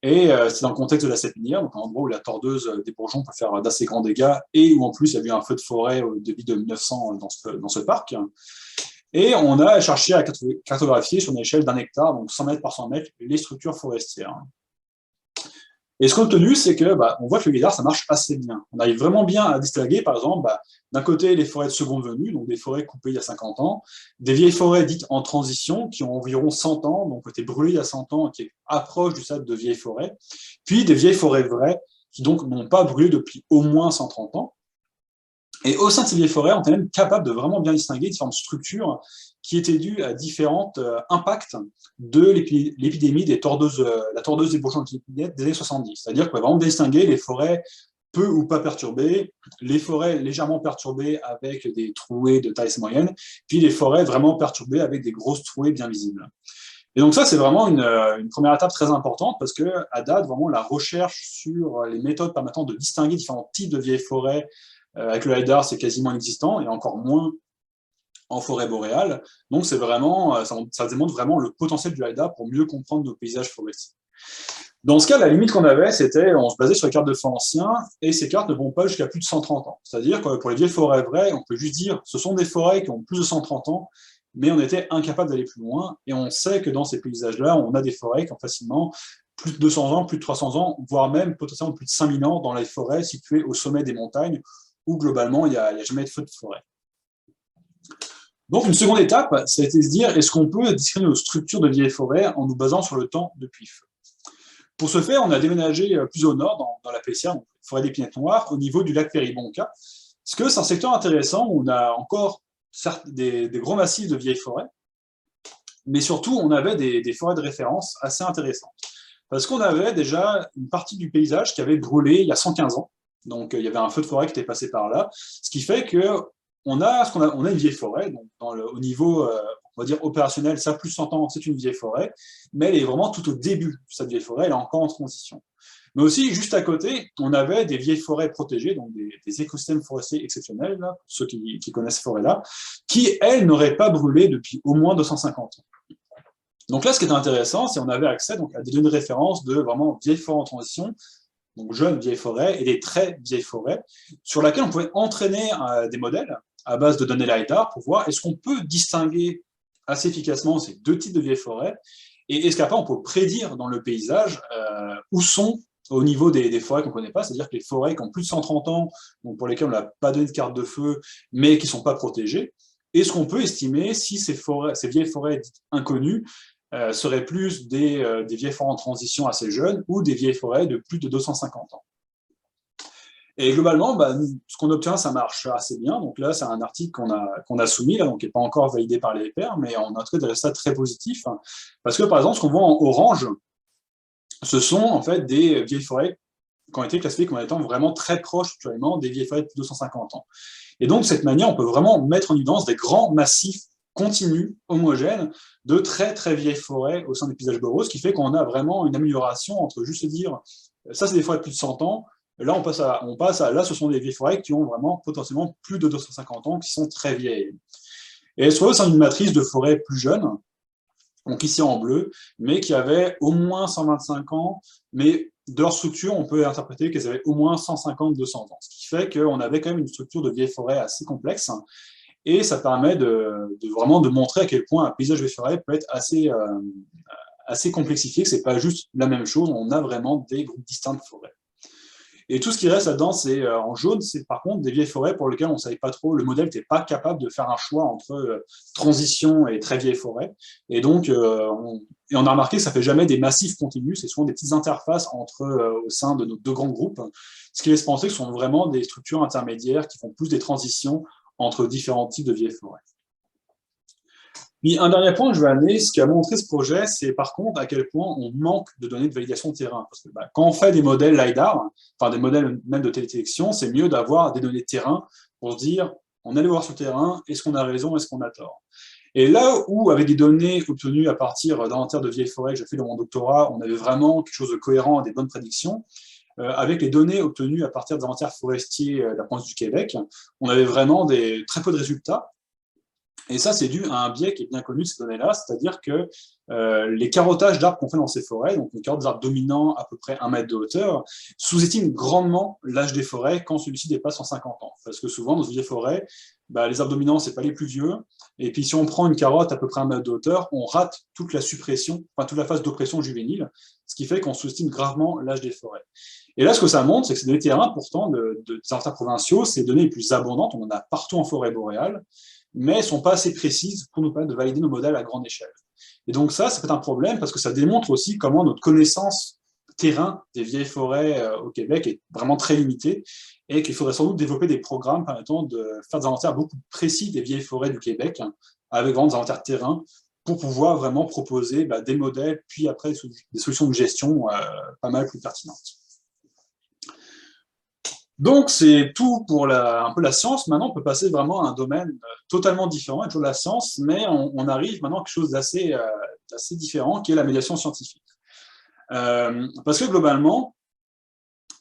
Et c'est dans le contexte de la Sepinière, donc un endroit où la tordeuse des bourgeons peut faire d'assez grands dégâts, et où en plus il y a eu un feu de forêt au début de 1900 dans ce parc. Et on a cherché à cartographier sur une échelle d'1 hectare, donc 100 mètres par 100 mètres, les structures forestières. Et ce qu'on a obtenu, c'est que on voit que le lidar, ça marche assez bien. On arrive vraiment bien à distinguer, par exemple, d'un côté, les forêts de seconde venue, donc des forêts coupées il y a 50 ans, des vieilles forêts dites en transition, qui ont environ 100 ans, donc ont été brûlées il y a 100 ans, qui approchent du stade de vieilles forêts, puis des vieilles forêts vraies, qui donc n'ont pas brûlé depuis au moins 130 ans. Et au sein de ces vieilles forêts, on est même capable de vraiment bien distinguer différentes structures qui étaient dues à différents impacts de l'épidémie la tordeuse des bourgeons des années 70. C'est-à-dire qu'on va vraiment distinguer les forêts peu ou pas perturbées, les forêts légèrement perturbées avec des trouées de taille assez moyenne, puis les forêts vraiment perturbées avec des grosses trouées bien visibles. Et donc ça, c'est vraiment une première étape très importante parce que à date, vraiment, la recherche sur les méthodes permettant de distinguer différents types de vieilles forêts avec le LiDAR, c'est quasiment inexistant, et encore moins en forêt boréale. Donc, c'est vraiment, ça démontre vraiment le potentiel du LiDAR pour mieux comprendre nos paysages forestiers. Dans ce cas, la limite qu'on avait, c'était, on se basait sur les cartes de feu anciens, et ces cartes ne vont pas jusqu'à plus de 130 ans. C'est-à-dire que pour les vieilles forêts vraies, on peut juste dire, ce sont des forêts qui ont plus de 130 ans, mais on était incapable d'aller plus loin, et on sait que dans ces paysages-là, on a des forêts qui ont facilement plus de 200 ans, plus de 300 ans, voire même potentiellement plus de 5000 ans dans les forêts situées au sommet des montagnes, où globalement, il n'y a jamais de feu de forêt. Donc, une seconde étape, ça a été de se dire, est-ce qu'on peut distinguer nos structures de vieilles forêts en nous basant sur le temps depuis feu? Pour ce faire, on a déménagé plus au nord, dans la Pessière, donc forêt d'épinette noire, au niveau du lac Péribonka, parce que c'est un secteur intéressant où on a encore certes des gros massifs de vieilles forêts, mais surtout, on avait des forêts de référence assez intéressantes. Parce qu'on avait déjà une partie du paysage qui avait brûlé il y a 115 ans, donc il y avait un feu de forêt qui était passé par là, ce qui fait qu'on a, on a une vieille forêt, donc au niveau, on va dire opérationnel, ça plus 100 ans, c'est une vieille forêt, mais elle est vraiment tout au début de cette vieille forêt, elle est encore en transition. Mais aussi, juste à côté, on avait des vieilles forêts protégées, donc des écosystèmes forestiers exceptionnels, là, pour ceux qui connaissent ces forêts-là, qui, elles, n'auraient pas brûlé depuis au moins 250 ans. Donc là, ce qui est intéressant, c'est qu'on avait accès donc, à des données de référence de vraiment vieilles forêts en transition, donc jeunes vieilles forêts et des très vieilles forêts, sur laquelle on pouvait entraîner des modèles à base de données LiDAR pour voir est-ce qu'on peut distinguer assez efficacement ces deux types de vieilles forêts et est-ce qu'après on peut prédire dans le paysage où sont au niveau des forêts qu'on ne connaît pas, c'est-à-dire que les forêts qui ont plus de 130 ans, donc pour lesquelles on n'a pas donné de carte de feu, mais qui ne sont pas protégées, est-ce qu'on peut estimer si ces vieilles forêts dites inconnues seraient plus des vieilles forêts en transition assez jeunes ou des vieilles forêts de plus de 250 ans. Et globalement, ce qu'on obtient, ça marche assez bien. Donc là, c'est un article qu'on a soumis, là, donc qui n'est pas encore validé par les pairs, mais on a trouvé des résultats très positifs. Parce que, par exemple, ce qu'on voit en orange, ce sont en fait des vieilles forêts qui ont été classifiées comme étant vraiment très proches actuellement des vieilles forêts de plus de 250 ans. Et donc, de cette manière, on peut vraiment mettre en évidence des grands massifs continue, homogène, de très très vieilles forêts au sein des paysages boraux, ce qui fait qu'on a vraiment une amélioration entre juste dire ça c'est des forêts de plus de 100 ans, là on passe à là ce sont des vieilles forêts qui ont vraiment potentiellement plus de 250 ans, qui sont très vieilles. Et elles sont au sein d'une matrice de forêts plus jeunes, donc ici en bleu, mais qui avaient au moins 125 ans, mais de leur structure, on peut interpréter qu'elles avaient au moins 150-200 ans, ce qui fait qu'on avait quand même une structure de vieilles forêts assez complexe. Et ça permet vraiment de montrer à quel point un paysage de forêt peut être assez complexifié, que ce n'est pas juste la même chose, on a vraiment des groupes distincts de forêts. Et tout ce qui reste là-dedans, c'est en jaune, c'est par contre des vieilles forêts pour lesquelles on ne savait pas trop, le modèle n'était pas capable de faire un choix entre transition et très vieilles forêts. Et donc, on a remarqué que ça ne fait jamais des massifs continus, c'est souvent des petites interfaces au sein de nos deux grands groupes, ce qui laisse penser que ce sont vraiment des structures intermédiaires qui font plus des transitions entre différents types de vieilles forêts. Puis un dernier point que je vais amener, ce qui a montré ce projet, c'est par contre à quel point on manque de données de validation de terrain. Parce que quand on fait des modèles LiDAR, enfin des modèles même de télédétection, c'est mieux d'avoir des données de terrain pour se dire, on allait voir sur le terrain, est-ce qu'on a raison, est-ce qu'on a tort. Et là où, avec des données obtenues à partir d'inventaires de vieilles forêts que j'ai fait dans mon doctorat, on avait vraiment quelque chose de cohérent, des bonnes prédictions, avec les données obtenues à partir des inventaires forestiers de la province du Québec, on avait vraiment très peu de résultats. Et ça, c'est dû à un biais qui est bien connu de ces données-là, c'est-à-dire que les carottages d'arbres qu'on fait dans ces forêts, donc les carottes d'arbres dominants à peu près 1 mètre de hauteur, sous-estiment grandement l'âge des forêts quand celui-ci dépasse 150 ans. Parce que souvent, dans une vieille forêt, les arbres dominants, ce n'est pas les plus vieux. Et puis, si on prend une carotte à peu près 1 mètre de hauteur, on rate toute la suppression, enfin toute la phase d'oppression juvénile, ce qui fait qu'on sous-estime gravement l'âge des forêts. Et là, ce que ça montre, c'est que c'est des terrains, pourtant, des interprovinciaux, c'est les données les plus abondantes, on en a partout en forêt boréale, mais elles ne sont pas assez précises pour nous permettre de valider nos modèles à grande échelle. Et donc ça peut être un problème parce que ça démontre aussi comment notre connaissance terrain des vieilles forêts au Québec est vraiment très limitée et qu'il faudrait sans doute développer des programmes permettant de faire des inventaires beaucoup plus précis des vieilles forêts du Québec, avec vraiment des inventaires terrain, pour pouvoir vraiment proposer des modèles, puis après des solutions de gestion pas mal plus pertinentes. Donc, c'est tout pour un peu la science. Maintenant, on peut passer vraiment à un domaine totalement différent, toujours la science, mais on arrive maintenant à quelque chose d'assez différent, qui est la médiation scientifique. Parce que globalement,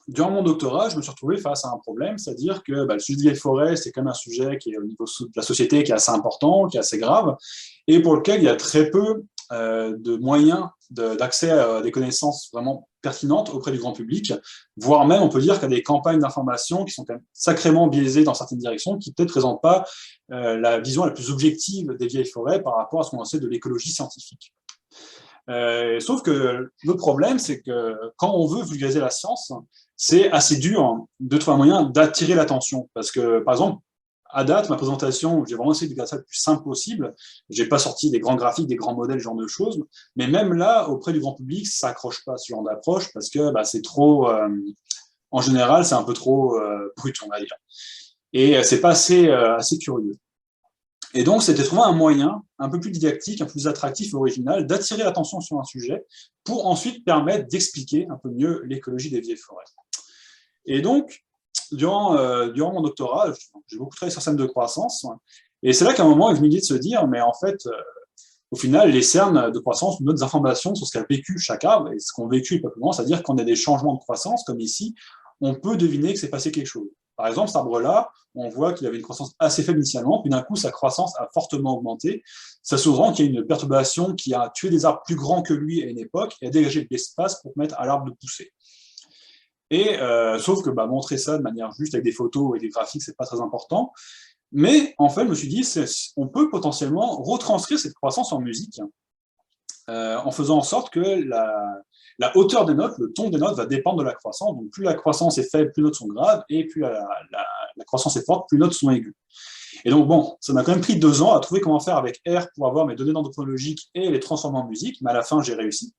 durant mon doctorat, je me suis retrouvé face à un problème, c'est-à-dire que le sujet des forêts, c'est quand même un sujet qui est au niveau de la société qui est assez important, qui est assez grave, et pour lequel il y a très peu de moyens d'accès à des connaissances vraiment pertinentes auprès du grand public, voire même, on peut dire qu'il y a des campagnes d'information qui sont quand même sacrément biaisées dans certaines directions, qui peut-être ne présentent pas la vision la plus objective des vieilles forêts par rapport à ce qu'on sait de l'écologie scientifique. Sauf que le problème, c'est que quand on veut vulgariser la science, c'est assez dur de trouver un moyen d'attirer l'attention. Parce que, par exemple, à date, ma présentation, j'ai vraiment essayé de garder ça le plus simple possible. Je n'ai pas sorti des grands graphiques, des grands modèles, ce genre de choses. Mais même là, auprès du grand public, ça n'accroche pas ce genre d'approche parce que c'est trop, en général, c'est un peu trop brut, on va dire. Et c'est pas assez curieux. Et donc, c'était trouver un moyen un peu plus didactique, un peu plus attractif et original d'attirer l'attention sur un sujet pour ensuite permettre d'expliquer un peu mieux l'écologie des vieilles forêts. Et donc, durant mon doctorat, j'ai beaucoup travaillé sur scène de croissance. Et c'est là qu'à un moment, il est venu l'idée de se dire, mais en fait, au final, les cernes de croissance nous donnent des informations sur ce qu'a vécu chaque arbre. Et ce qu'on vécu est pas plus loin, c'est-à-dire qu'on a des changements de croissance, comme ici, on peut deviner que c'est passé quelque chose. Par exemple, cet arbre-là, on voit qu'il avait une croissance assez faible initialement, puis d'un coup, sa croissance a fortement augmenté. Ça sous-entend qu'il y a une perturbation qui a tué des arbres plus grands que lui à une époque et a dégagé de l'espace pour permettre à l'arbre de pousser. Et sauf que montrer ça de manière juste avec des photos et des graphiques, c'est pas très important. Mais en fait, je me suis dit, on peut potentiellement retranscrire cette croissance en musique en faisant en sorte que la hauteur des notes, le ton des notes va dépendre de la croissance. Donc plus la croissance est faible, plus les notes sont graves, et plus la croissance est forte, plus les notes sont aiguës. Et donc bon, ça m'a quand même pris 2 ans à trouver comment faire avec R pour avoir mes données dendrochronologiques et les transformer en musique, mais à la fin, j'ai réussi.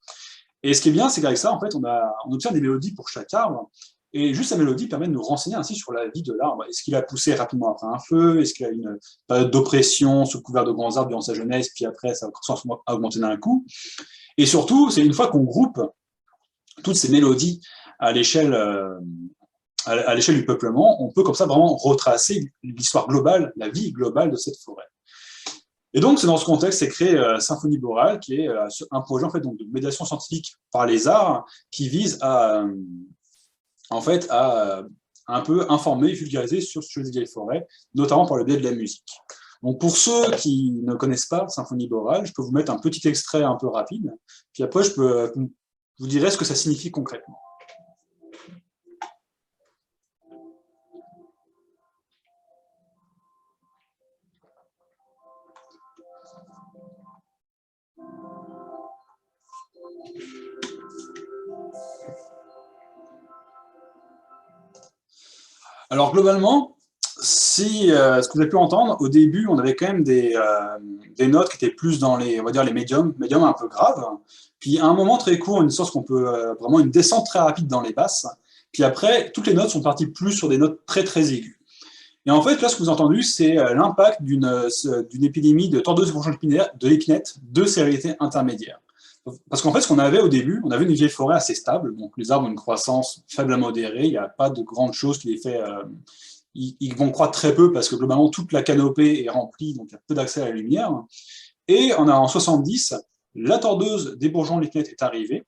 Et ce qui est bien, c'est qu'avec ça, en fait, on obtient des mélodies pour chaque arbre, et juste la mélodie permet de nous renseigner ainsi sur la vie de l'arbre. Est-ce qu'il a poussé rapidement après un feu? Est-ce qu'il a une période d'oppression sous couvert de grands arbres durant sa jeunesse, puis après, ça a augmenté d'un coup? Et surtout, c'est une fois qu'on groupe toutes ces mélodies à l'échelle du peuplement, on peut comme ça vraiment retracer l'histoire globale, la vie globale de cette forêt. Et donc, c'est dans ce contexte qu'est créé Symphonie Borale, qui est un projet en fait, donc, de médiation scientifique par les arts qui vise à un peu informer, vulgariser sur ce sujet des vieilles forêts, notamment par le biais de la musique. Donc pour ceux qui ne connaissent pas Symphonie Borale, je peux vous mettre un petit extrait un peu rapide, puis après je vous dirai ce que ça signifie concrètement. Alors globalement, ce que vous avez pu entendre, au début, on avait quand même des notes qui étaient plus dans les, on va dire, les médiums un peu graves. Puis à un moment très court, une sorte qu'on peut vraiment une descente très rapide dans les basses. Puis après, toutes les notes sont parties plus sur des notes très très aiguës. Et en fait, là, ce que vous avez entendu, c'est l'impact d'une épidémie de tordose de l'épinette de sévérité intermédiaire. Parce qu'en fait, ce qu'on avait au début, on avait une vieille forêt assez stable, donc les arbres ont une croissance faible à modérée, il n'y a pas de grandes choses qui les fait... ils vont croître très peu parce que globalement, toute la canopée est remplie, donc il y a peu d'accès à la lumière. Et en 70, la tordeuse des bourgeons de l'épinette est arrivée,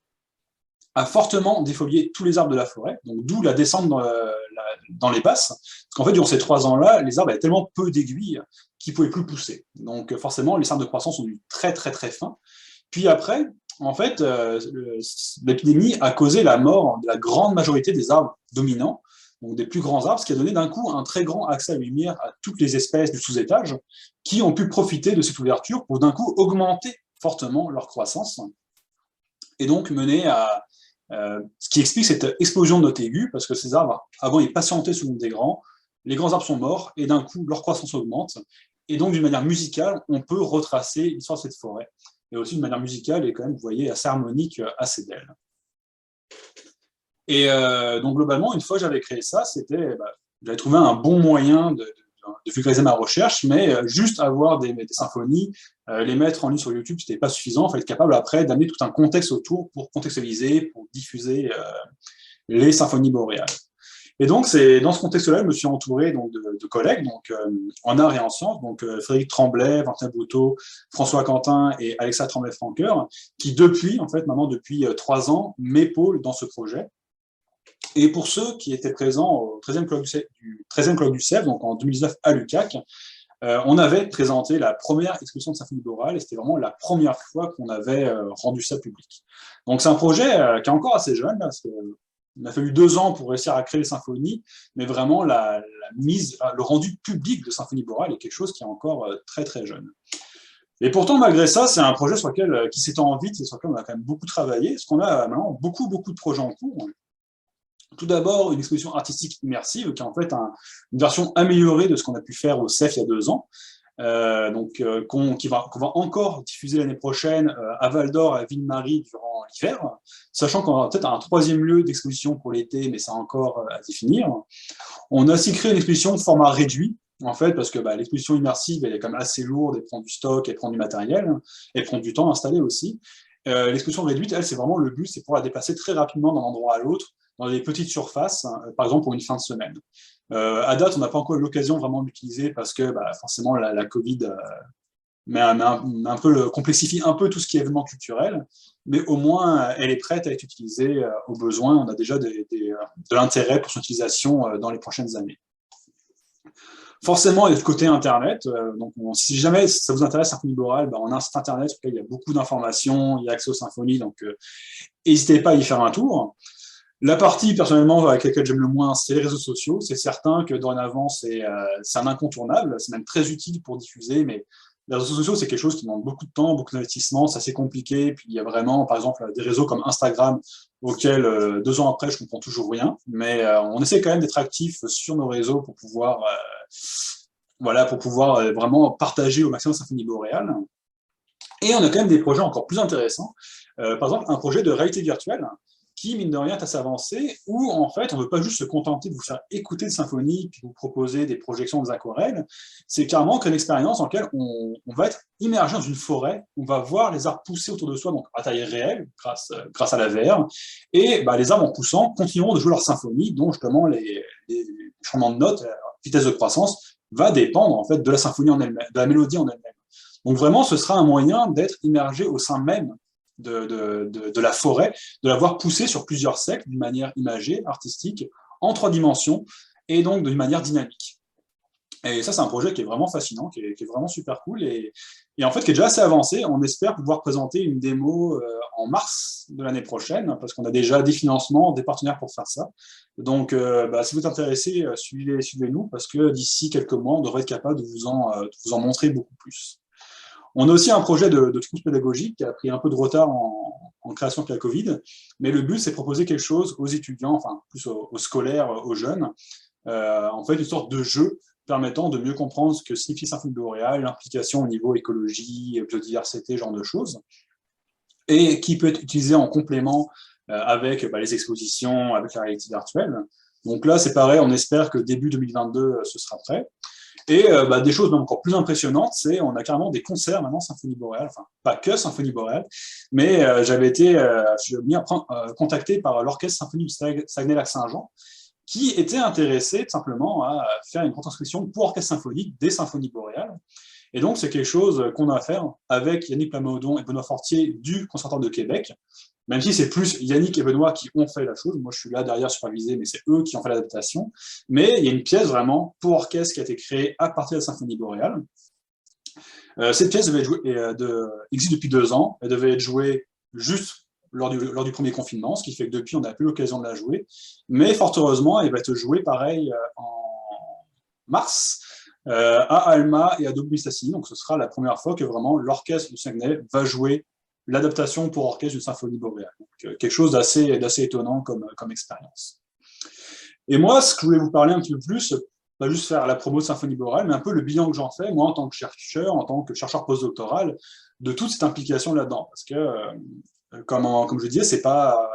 a fortement défolié tous les arbres de la forêt, donc d'où la descente dans les basses. Parce qu'en fait, durant ces 3 ans-là, les arbres avaient tellement peu d'aiguilles qui ne pouvaient plus pousser. Donc forcément, les cercles de croissance sont devenus très très très fins. Puis après, en fait, l'épidémie a causé la mort de la grande majorité des arbres dominants, donc des plus grands arbres, ce qui a donné d'un coup un très grand accès à la lumière à toutes les espèces du sous-étage qui ont pu profiter de cette ouverture pour d'un coup augmenter fortement leur croissance et donc mener à ce qui explique cette explosion de notes aiguës, parce que ces arbres, avant, ils patientaient sous le monde des grands, les grands arbres sont morts, et d'un coup, leur croissance augmente, et donc d'une manière musicale, on peut retracer l'histoire de cette forêt, et aussi d'une manière musicale, et quand même, vous voyez, assez harmonique, assez belle. Et donc globalement, une fois que j'avais créé ça, j'avais trouvé un bon moyen de vulgariser ma recherche, mais juste avoir des symphonies, les mettre en ligne sur YouTube, c'était pas suffisant. Il fallait être capable après d'amener tout un contexte autour pour contextualiser, pour diffuser les symphonies boréales. Et donc, c'est dans ce contexte-là, je me suis entouré donc, de collègues donc, en art et en sciences, donc Frédéric Tremblay, Valentin Bouteau, François Quentin et Alexa Tremblay-Francoeur, qui depuis, en fait, maintenant depuis 3 ans, m'épaulent dans ce projet. Et pour ceux qui étaient présents au 13e colloque du CEF, donc en 2019 à l'UQAC, on avait présenté la première exposition de symphonie borale, et c'était vraiment la première fois qu'on avait rendu ça public. Donc c'est un projet qui est encore assez jeune, parce qu'il a fallu 2 ans pour réussir à créer les symphonies, mais vraiment le rendu public de symphonie borale est quelque chose qui est encore très très jeune. Et pourtant, malgré ça, c'est un projet qui s'étend vite et sur lequel on a quand même beaucoup travaillé, parce qu'on a maintenant beaucoup de projets en cours. Tout d'abord, une exposition artistique immersive, qui est en fait une version améliorée de ce qu'on a pu faire au CEF il y a 2 ans, qu'on va encore diffuser l'année prochaine à Val d'Or, à Ville-Marie, durant l'hiver, sachant qu'on aura peut-être un 3e lieu d'exposition pour l'été, mais c'est encore à définir. On a aussi créé une exposition de format réduit, en fait, parce que l'exposition immersive, elle est quand même assez lourde, elle prend du stock, elle prend du matériel, elle prend du temps à installer aussi. L'exposition réduite, elle, c'est vraiment le but, c'est pour la déplacer très rapidement d'un endroit à l'autre, dans des petites surfaces, par exemple pour une fin de semaine. À date, on n'a pas encore eu l'occasion vraiment de l'utiliser parce que forcément la Covid complexifie un peu tout ce qui est événement culturel, mais au moins elle est prête à être utilisée au besoin. On a déjà de l'intérêt pour son utilisation dans les prochaines années. Forcément, il y a le côté Internet. Donc, si jamais ça vous intéresse, Symphonie Borale, on a un site Internet sur lequel il y a beaucoup d'informations, il y a accès aux symphonies, donc n'hésitez pas à y faire un tour. La partie, personnellement, avec laquelle j'aime le moins, c'est les réseaux sociaux. C'est certain que dorénavant, c'est un incontournable, c'est même très utile pour diffuser, mais les réseaux sociaux, c'est quelque chose qui demande beaucoup de temps, beaucoup d'investissement, c'est assez compliqué. Puis il y a vraiment, par exemple, des réseaux comme Instagram, auxquels 2 ans après, je comprends toujours rien. Mais on essaie quand même d'être actif sur nos réseaux pour pouvoir, vraiment partager au maximum Symphonie boréale. Et on a quand même des projets encore plus intéressants. Par exemple, un projet de réalité virtuelle qui, mine de rien, est assez avancé, où en fait, on ne veut pas juste se contenter de vous faire écouter des symphonies, puis vous proposer des projections des aquarelles. C'est carrément une expérience dans laquelle on va être immergé dans une forêt, on va voir les arbres pousser autour de soi, donc à taille réelle, grâce à la VR, et les arbres en poussant continueront de jouer leur symphonie, dont justement les changements de notes, la vitesse de croissance, va dépendre en fait de la symphonie en elle-même, de la mélodie en elle-même. Donc vraiment, ce sera un moyen d'être immergé au sein même de la forêt, de la voir pousser sur plusieurs siècles d'une manière imagée, artistique, en 3 dimensions, et donc d'une manière dynamique. Et ça, c'est un projet qui est vraiment fascinant, qui est vraiment super cool, et en fait, qui est déjà assez avancé. On espère pouvoir présenter une démo en mars de l'année prochaine, parce qu'on a déjà des financements, des partenaires pour faire ça. Donc, si vous êtes intéressés, suivez-nous, parce que d'ici quelques mois, on devrait être capable de vous en montrer beaucoup plus. On a aussi un projet de trousse pédagogique qui a pris un peu de retard en création avec la Covid, mais le but, c'est de proposer quelque chose aux étudiants, enfin plus aux scolaires, aux jeunes, en fait une sorte de jeu permettant de mieux comprendre ce que signifie Symphonie boréale, l'implication au niveau écologie, biodiversité, ce genre de choses, et qui peut être utilisé en complément avec les expositions, avec la réalité virtuelle. Donc là, c'est pareil, on espère que début 2022, ce sera prêt. Et des choses même encore plus impressionnantes, c'est on a carrément des concerts maintenant Symphonie boréale, enfin pas que Symphonie boréale, mais j'avais été contacté par l'orchestre Symphonie du Saguenay-Lac-Saint-Jean, qui était intéressé tout simplement à faire une retranscription pour orchestre symphonique des symphonies boréales. Et donc, c'est quelque chose qu'on a à faire avec Yannick Plamondon et Benoît Fortier du Conservatoire de Québec, même si c'est plus Yannick et Benoît qui ont fait la chose. Moi, je suis là derrière supervisé, mais c'est eux qui ont fait l'adaptation. Mais il y a une pièce vraiment pour orchestre qui a été créée à partir de la Symphonie boréale. Cette pièce devait être jouée, existe depuis 2 ans. Elle devait être jouée juste lors du premier confinement, ce qui fait que depuis, on n'a plus l'occasion de la jouer. Mais fort heureusement, elle va être jouée pareil en mars à Alma et à Dobbistassini. Donc ce sera la première fois que vraiment l'orchestre du Saguenay va jouer l'adaptation pour orchestre d'une symphonie boréale. Donc, quelque chose d'assez étonnant comme expérience. Et moi, ce que je voulais vous parler un petit peu plus, pas juste faire la promo de Symphonie boréale, mais un peu le bilan que j'en fais, moi, en tant que chercheur postdoctoral, de toute cette implication là-dedans. Parce que, comme je disais, c'est pas.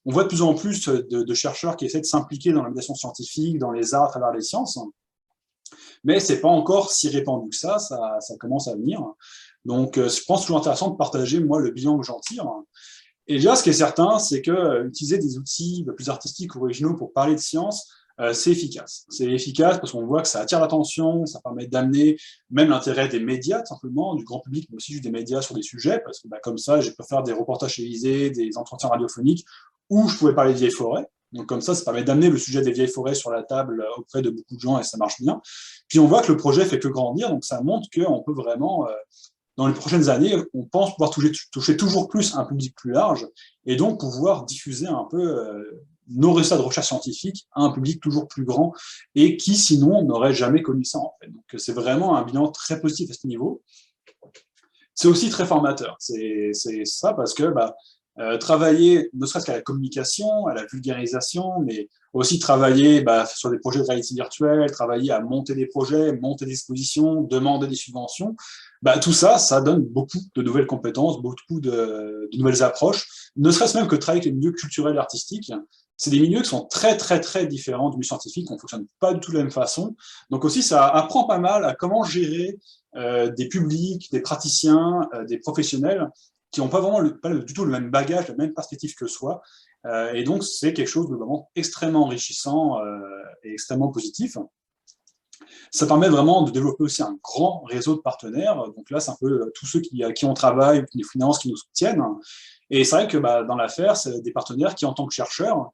On voit de plus en plus de chercheurs qui essaient de s'impliquer dans la médiation scientifique, dans les arts, à travers les sciences, mais c'est pas encore si répandu que ça commence à venir. Donc, je pense toujours intéressant de partager, moi, le bilan que j'en tire. Et déjà, ce qui est certain, c'est que utiliser des outils plus artistiques ou originaux pour parler de science, c'est efficace. C'est efficace parce qu'on voit que ça attire l'attention, ça permet d'amener même l'intérêt des médias, tout simplement, du grand public, mais aussi juste des médias sur des sujets, parce que comme ça, je peux faire des reportages télévisés, des entretiens radiophoniques, où je pouvais parler de vieilles forêts. Donc comme ça permet d'amener le sujet des vieilles forêts sur la table auprès de beaucoup de gens et ça marche bien. Puis on voit que le projet fait que grandir, donc ça montre qu'on peut vraiment, dans les prochaines années, on pense pouvoir toucher toujours plus un public plus large et donc pouvoir diffuser un peu nos résultats de recherche scientifique à un public toujours plus grand et qui sinon n'aurait jamais connu ça en fait. Donc c'est vraiment un bilan très positif à ce niveau. C'est aussi très formateur, c'est ça parce que travailler ne serait-ce qu'à la communication, à la vulgarisation, mais aussi travailler sur des projets de réalité virtuelle, travailler à monter des projets, monter des expositions, demander des subventions. Tout ça, ça donne beaucoup de nouvelles compétences, beaucoup de nouvelles approches, ne serait-ce même que travailler avec les milieux culturels et artistiques. C'est des milieux qui sont très, très, très différents du milieu scientifique, on ne fonctionne pas du tout de la même façon. Donc aussi, ça apprend pas mal à comment gérer des publics, des praticiens, des professionnels qui n'ont pas vraiment pas du tout le même bagage, la même perspective que soi. Et donc, c'est quelque chose de vraiment extrêmement enrichissant et extrêmement positif. Ça permet vraiment de développer aussi un grand réseau de partenaires. Donc là, c'est un peu tous ceux qui on travaille, qui nous financent, qui nous soutiennent. Et c'est vrai que dans l'affaire, c'est des partenaires qui, en tant que chercheurs,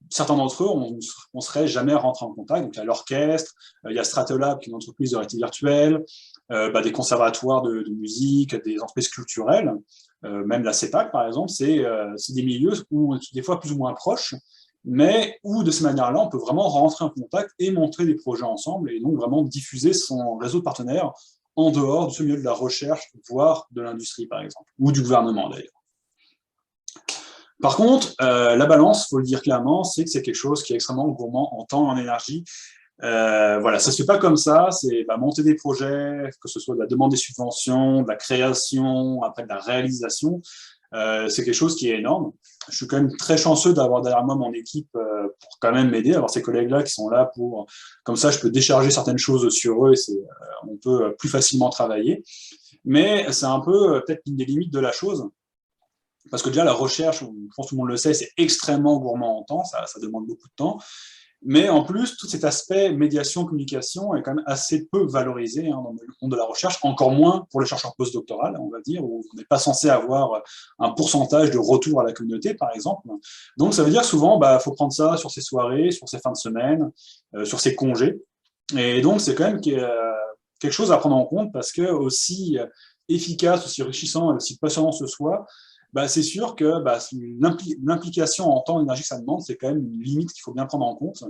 certains d'entre eux, on ne serait jamais rentré en contact. Donc il y a l'orchestre, il y a Stratolab, qui est une entreprise de réalité virtuelle, des conservatoires de musique, des entreprises culturelles, même la CEPAC, par exemple, c'est des milieux où des fois plus ou moins proches, mais où de ces manières-là, on peut vraiment rentrer en contact et montrer des projets ensemble et donc vraiment diffuser son réseau de partenaires en dehors de ce milieu de la recherche, voire de l'industrie, par exemple, ou du gouvernement d'ailleurs. Par contre, la balance, il faut le dire clairement, c'est que c'est quelque chose qui est extrêmement gourmand en temps et en énergie. Voilà, ça se fait pas comme ça, c'est monter des projets, que ce soit de la demande des subventions, de la création, après de la réalisation, c'est quelque chose qui est énorme. Je suis quand même très chanceux d'avoir derrière moi mon équipe pour quand même m'aider, avoir ces collègues-là qui sont là pour, comme ça je peux décharger certaines choses sur eux et on peut plus facilement travailler. Mais c'est un peu peut-être une des limites de la chose. Parce que déjà, la recherche, je pense que tout le monde le sait, c'est extrêmement gourmand en temps, ça demande beaucoup de temps. Mais en plus, tout cet aspect médiation, communication est quand même assez peu valorisé dans le monde de la recherche, encore moins pour les chercheurs postdoctoraux, on va dire, où on n'est pas censé avoir un pourcentage de retour à la communauté, par exemple. Donc, ça veut dire souvent, faut prendre ça sur ses soirées, sur ses fins de semaine, sur ses congés. Et donc, c'est quand même quelque chose à prendre en compte parce que aussi efficace, aussi enrichissant et aussi passionnant ce soit, c'est sûr que l'implication en temps et énergie que ça demande, c'est quand même une limite qu'il faut bien prendre en compte,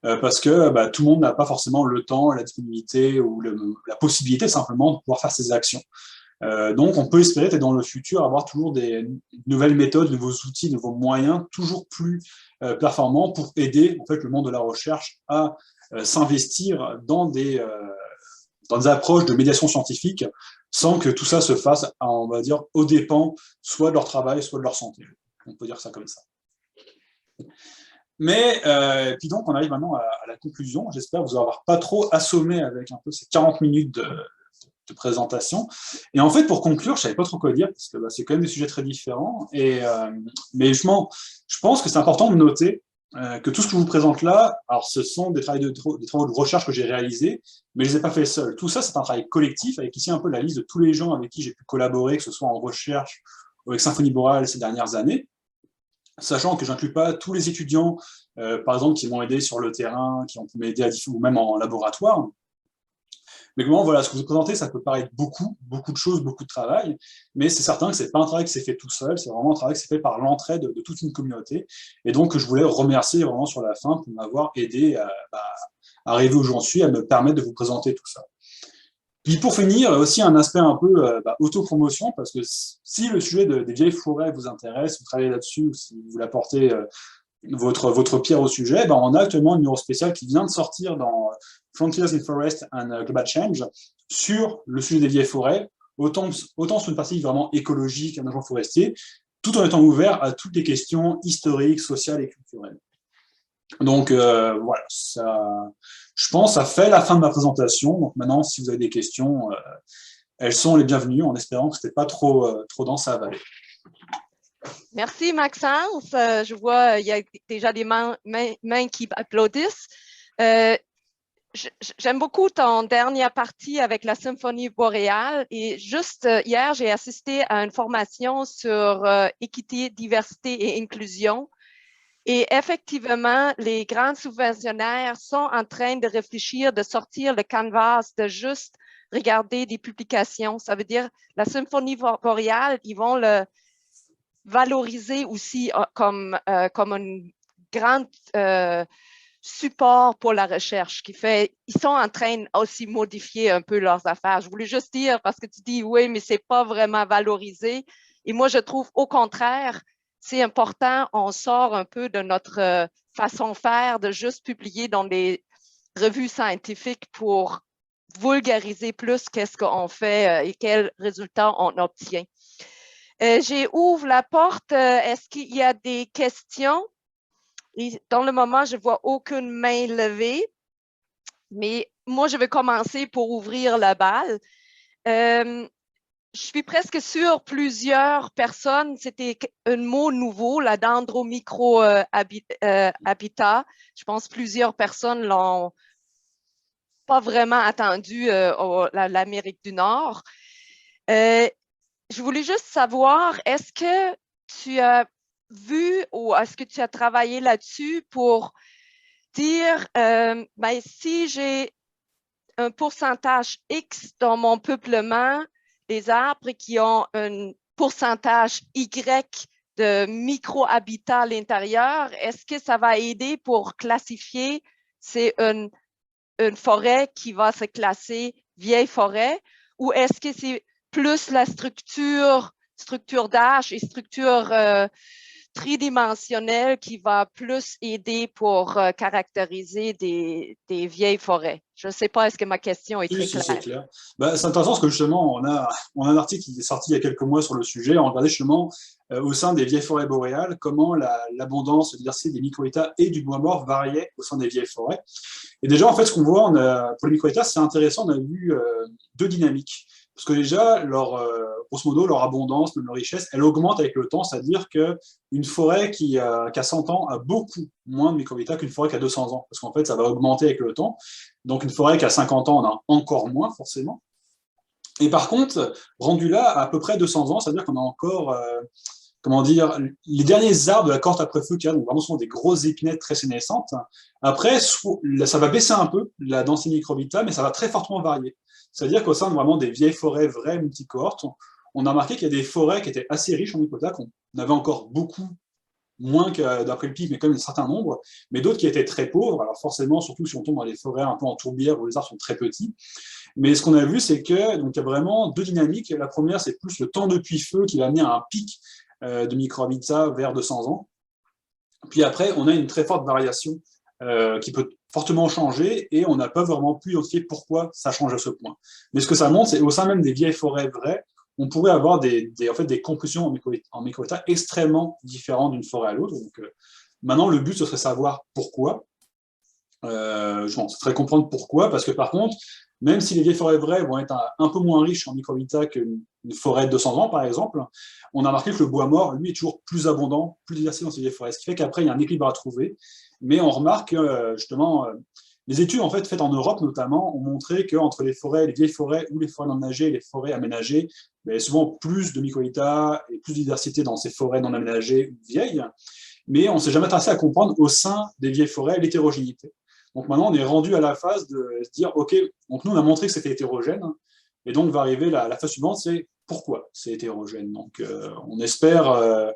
parce que tout le monde n'a pas forcément le temps, la disponibilité ou la possibilité simplement de pouvoir faire ces actions. Donc, on peut espérer peut-être dans le futur avoir toujours des nouvelles méthodes, de nouveaux outils, de nouveaux moyens toujours plus performants pour aider en fait, le monde de la recherche à s'investir dans des approches de médiation scientifique sans que tout ça se fasse, on va dire, aux dépens soit de leur travail, soit de leur santé. On peut dire ça comme ça. Mais, puis donc, on arrive maintenant à la conclusion. J'espère vous avoir pas trop assommé avec un peu ces 40 minutes de présentation. Et en fait, pour conclure, je savais pas trop quoi dire, parce que c'est quand même des sujets très différents. Mais je pense que c'est important de noter que tout ce que je vous présente là, alors ce sont des travaux de recherche que j'ai réalisés, mais je ne les ai pas fait seul. Tout ça, c'est un travail collectif, avec ici un peu la liste de tous les gens avec qui j'ai pu collaborer, que ce soit en recherche ou avec Symphonie boréale ces dernières années, sachant que je n'inclus pas tous les étudiants, par exemple, qui m'ont aidé sur le terrain, qui ont pu m'aider ou même en laboratoire. Mais comment, voilà, ce que vous présentez, ça peut paraître beaucoup de choses, beaucoup de travail, mais c'est certain que c'est pas un travail qui s'est fait tout seul, c'est vraiment un travail qui s'est fait par l'entraide de toute une communauté. Et donc, je voulais remercier vraiment sur la fin pour m'avoir aidé à arriver où j'en suis, à me permettre de vous présenter tout ça. Puis pour finir, aussi un aspect un peu autopromotion, parce que si le sujet des vieilles forêts vous intéresse, vous travaillez là-dessus, ou si vous voulez apporter votre pierre au sujet, on a actuellement un numéro spécial qui vient de sortir dans Frontiers in Forest and Global Change sur le sujet des vieilles forêts, autant sur une partie vraiment écologique, aménagement forestier, tout en étant ouvert à toutes les questions historiques, sociales et culturelles. Donc voilà, je pense que ça fait la fin de ma présentation. Donc maintenant, si vous avez des questions, elles sont les bienvenues, en espérant que ce n'était pas trop dense à avaler. Merci, Maxence. Je vois il y a déjà des mains qui applaudissent. J'aime beaucoup ton dernière partie avec la symphonie boréale. Et juste hier, j'ai assisté à une formation sur équité, diversité et inclusion. Et effectivement, les grands subventionnaires sont en train de réfléchir, de sortir le canvas, de juste regarder des publications. Ça veut dire la symphonie boréale, ils vont le valoriser aussi comme un grand support pour la recherche qui fait, ils sont en train aussi de modifier un peu leurs affaires. Je voulais juste dire, parce que tu dis, oui, mais c'est pas vraiment valorisé. Et moi, je trouve au contraire, c'est important, on sort un peu de notre façon de faire, de juste publier dans des revues scientifiques pour vulgariser plus qu'est-ce qu'on fait et quels résultats on obtient. J'ouvre la porte. Est-ce qu'il y a des questions? Et dans le moment, je ne vois aucune main levée, mais moi, je vais commencer pour ouvrir la balle. Je suis presque sûre plusieurs personnes, c'était un mot nouveau, la dendromicro-habitat. Je pense plusieurs personnes l'ont pas vraiment attendu l'Amérique du Nord. Je voulais juste savoir, est-ce que tu as vu ou est-ce que tu as travaillé là-dessus pour dire, si j'ai un pourcentage X dans mon peuplement, des arbres qui ont un pourcentage Y de micro-habitat à l'intérieur, est-ce que ça va aider pour classifier, c'est une forêt qui va se classer vieille forêt, ou est-ce que c'est plus la structure d'âge et structure tridimensionnelle qui va plus aider pour caractériser des vieilles forêts? Je ne sais pas, est-ce que ma question est très claire? C'est clair. C'est intéressant parce que justement, on a un article qui est sorti il y a quelques mois sur le sujet. On regardait justement au sein des vieilles forêts boréales comment l'abondance, la diversité des micro-états et du bois mort variait au sein des vieilles forêts. Et déjà, en fait, ce qu'on voit pour les micro-états, c'est intéressant. On a vu deux dynamiques. Parce que déjà, grosso modo, leur abondance, même leur richesse, elle augmente avec le temps. C'est-à-dire qu'une forêt qui a 100 ans a beaucoup moins de micro-habitats qu'une forêt qui a 200 ans. Parce qu'en fait, ça va augmenter avec le temps. Donc, une forêt qui a 50 ans en a encore moins, forcément. Et par contre, rendu là, à peu près 200 ans, c'est-à-dire qu'on a encore, les derniers arbres de la cohorte après feu qui a, donc vraiment sont des grosses épinettes très sénescentes. Après, ça va baisser un peu, la densité micro-habitat, mais ça va très fortement varier. C'est-à-dire qu'au sein de vraiment des vieilles forêts vraies multicohortes, on a remarqué qu'il y a des forêts qui étaient assez riches en micro-habitat, qu'on avait encore beaucoup, moins que d'après le pic, mais quand même un certain nombre, mais d'autres qui étaient très pauvres. Alors forcément, surtout si on tombe dans les forêts un peu en tourbière où les arbres sont très petits. Mais ce qu'on a vu, c'est que donc il y a vraiment deux dynamiques. La première, c'est plus le temps depuis feu qui va amener à un pic de micro-habitat vers 200 ans. Puis après, on a une très forte variation qui peut fortement changer et on n'a pas vraiment pu identifier pourquoi ça change à ce point. Mais ce que ça montre, c'est au sein même des vieilles forêts vraies, on pourrait avoir des compositions en micro-état extrêmement différentes d'une forêt à l'autre. Donc maintenant, le but, ce serait savoir pourquoi. Ce serait comprendre pourquoi, parce que par contre, même si les vieilles forêts vraies vont être un peu moins riches en micro-habitat qu'une forêt de 200 ans, par exemple, on a remarqué que le bois mort, lui, est toujours plus abondant, plus diversifié dans ces vieilles forêts, ce qui fait qu'après, il y a un équilibre à trouver. Mais on remarque justement, les études en fait, faites en Europe notamment ont montré qu'entre les vieilles forêts ou les forêts non aménagées et les forêts aménagées, il y a souvent plus de micro-habitat et plus de diversité dans ces forêts non aménagées ou vieilles. Mais on ne s'est jamais intéressé à comprendre au sein des vieilles forêts l'hétérogénéité. Donc maintenant, on est rendu à la phase de se dire, OK, donc nous, on a montré que c'était hétérogène, et donc va arriver la phase suivante, c'est pourquoi c'est hétérogène. Donc on espère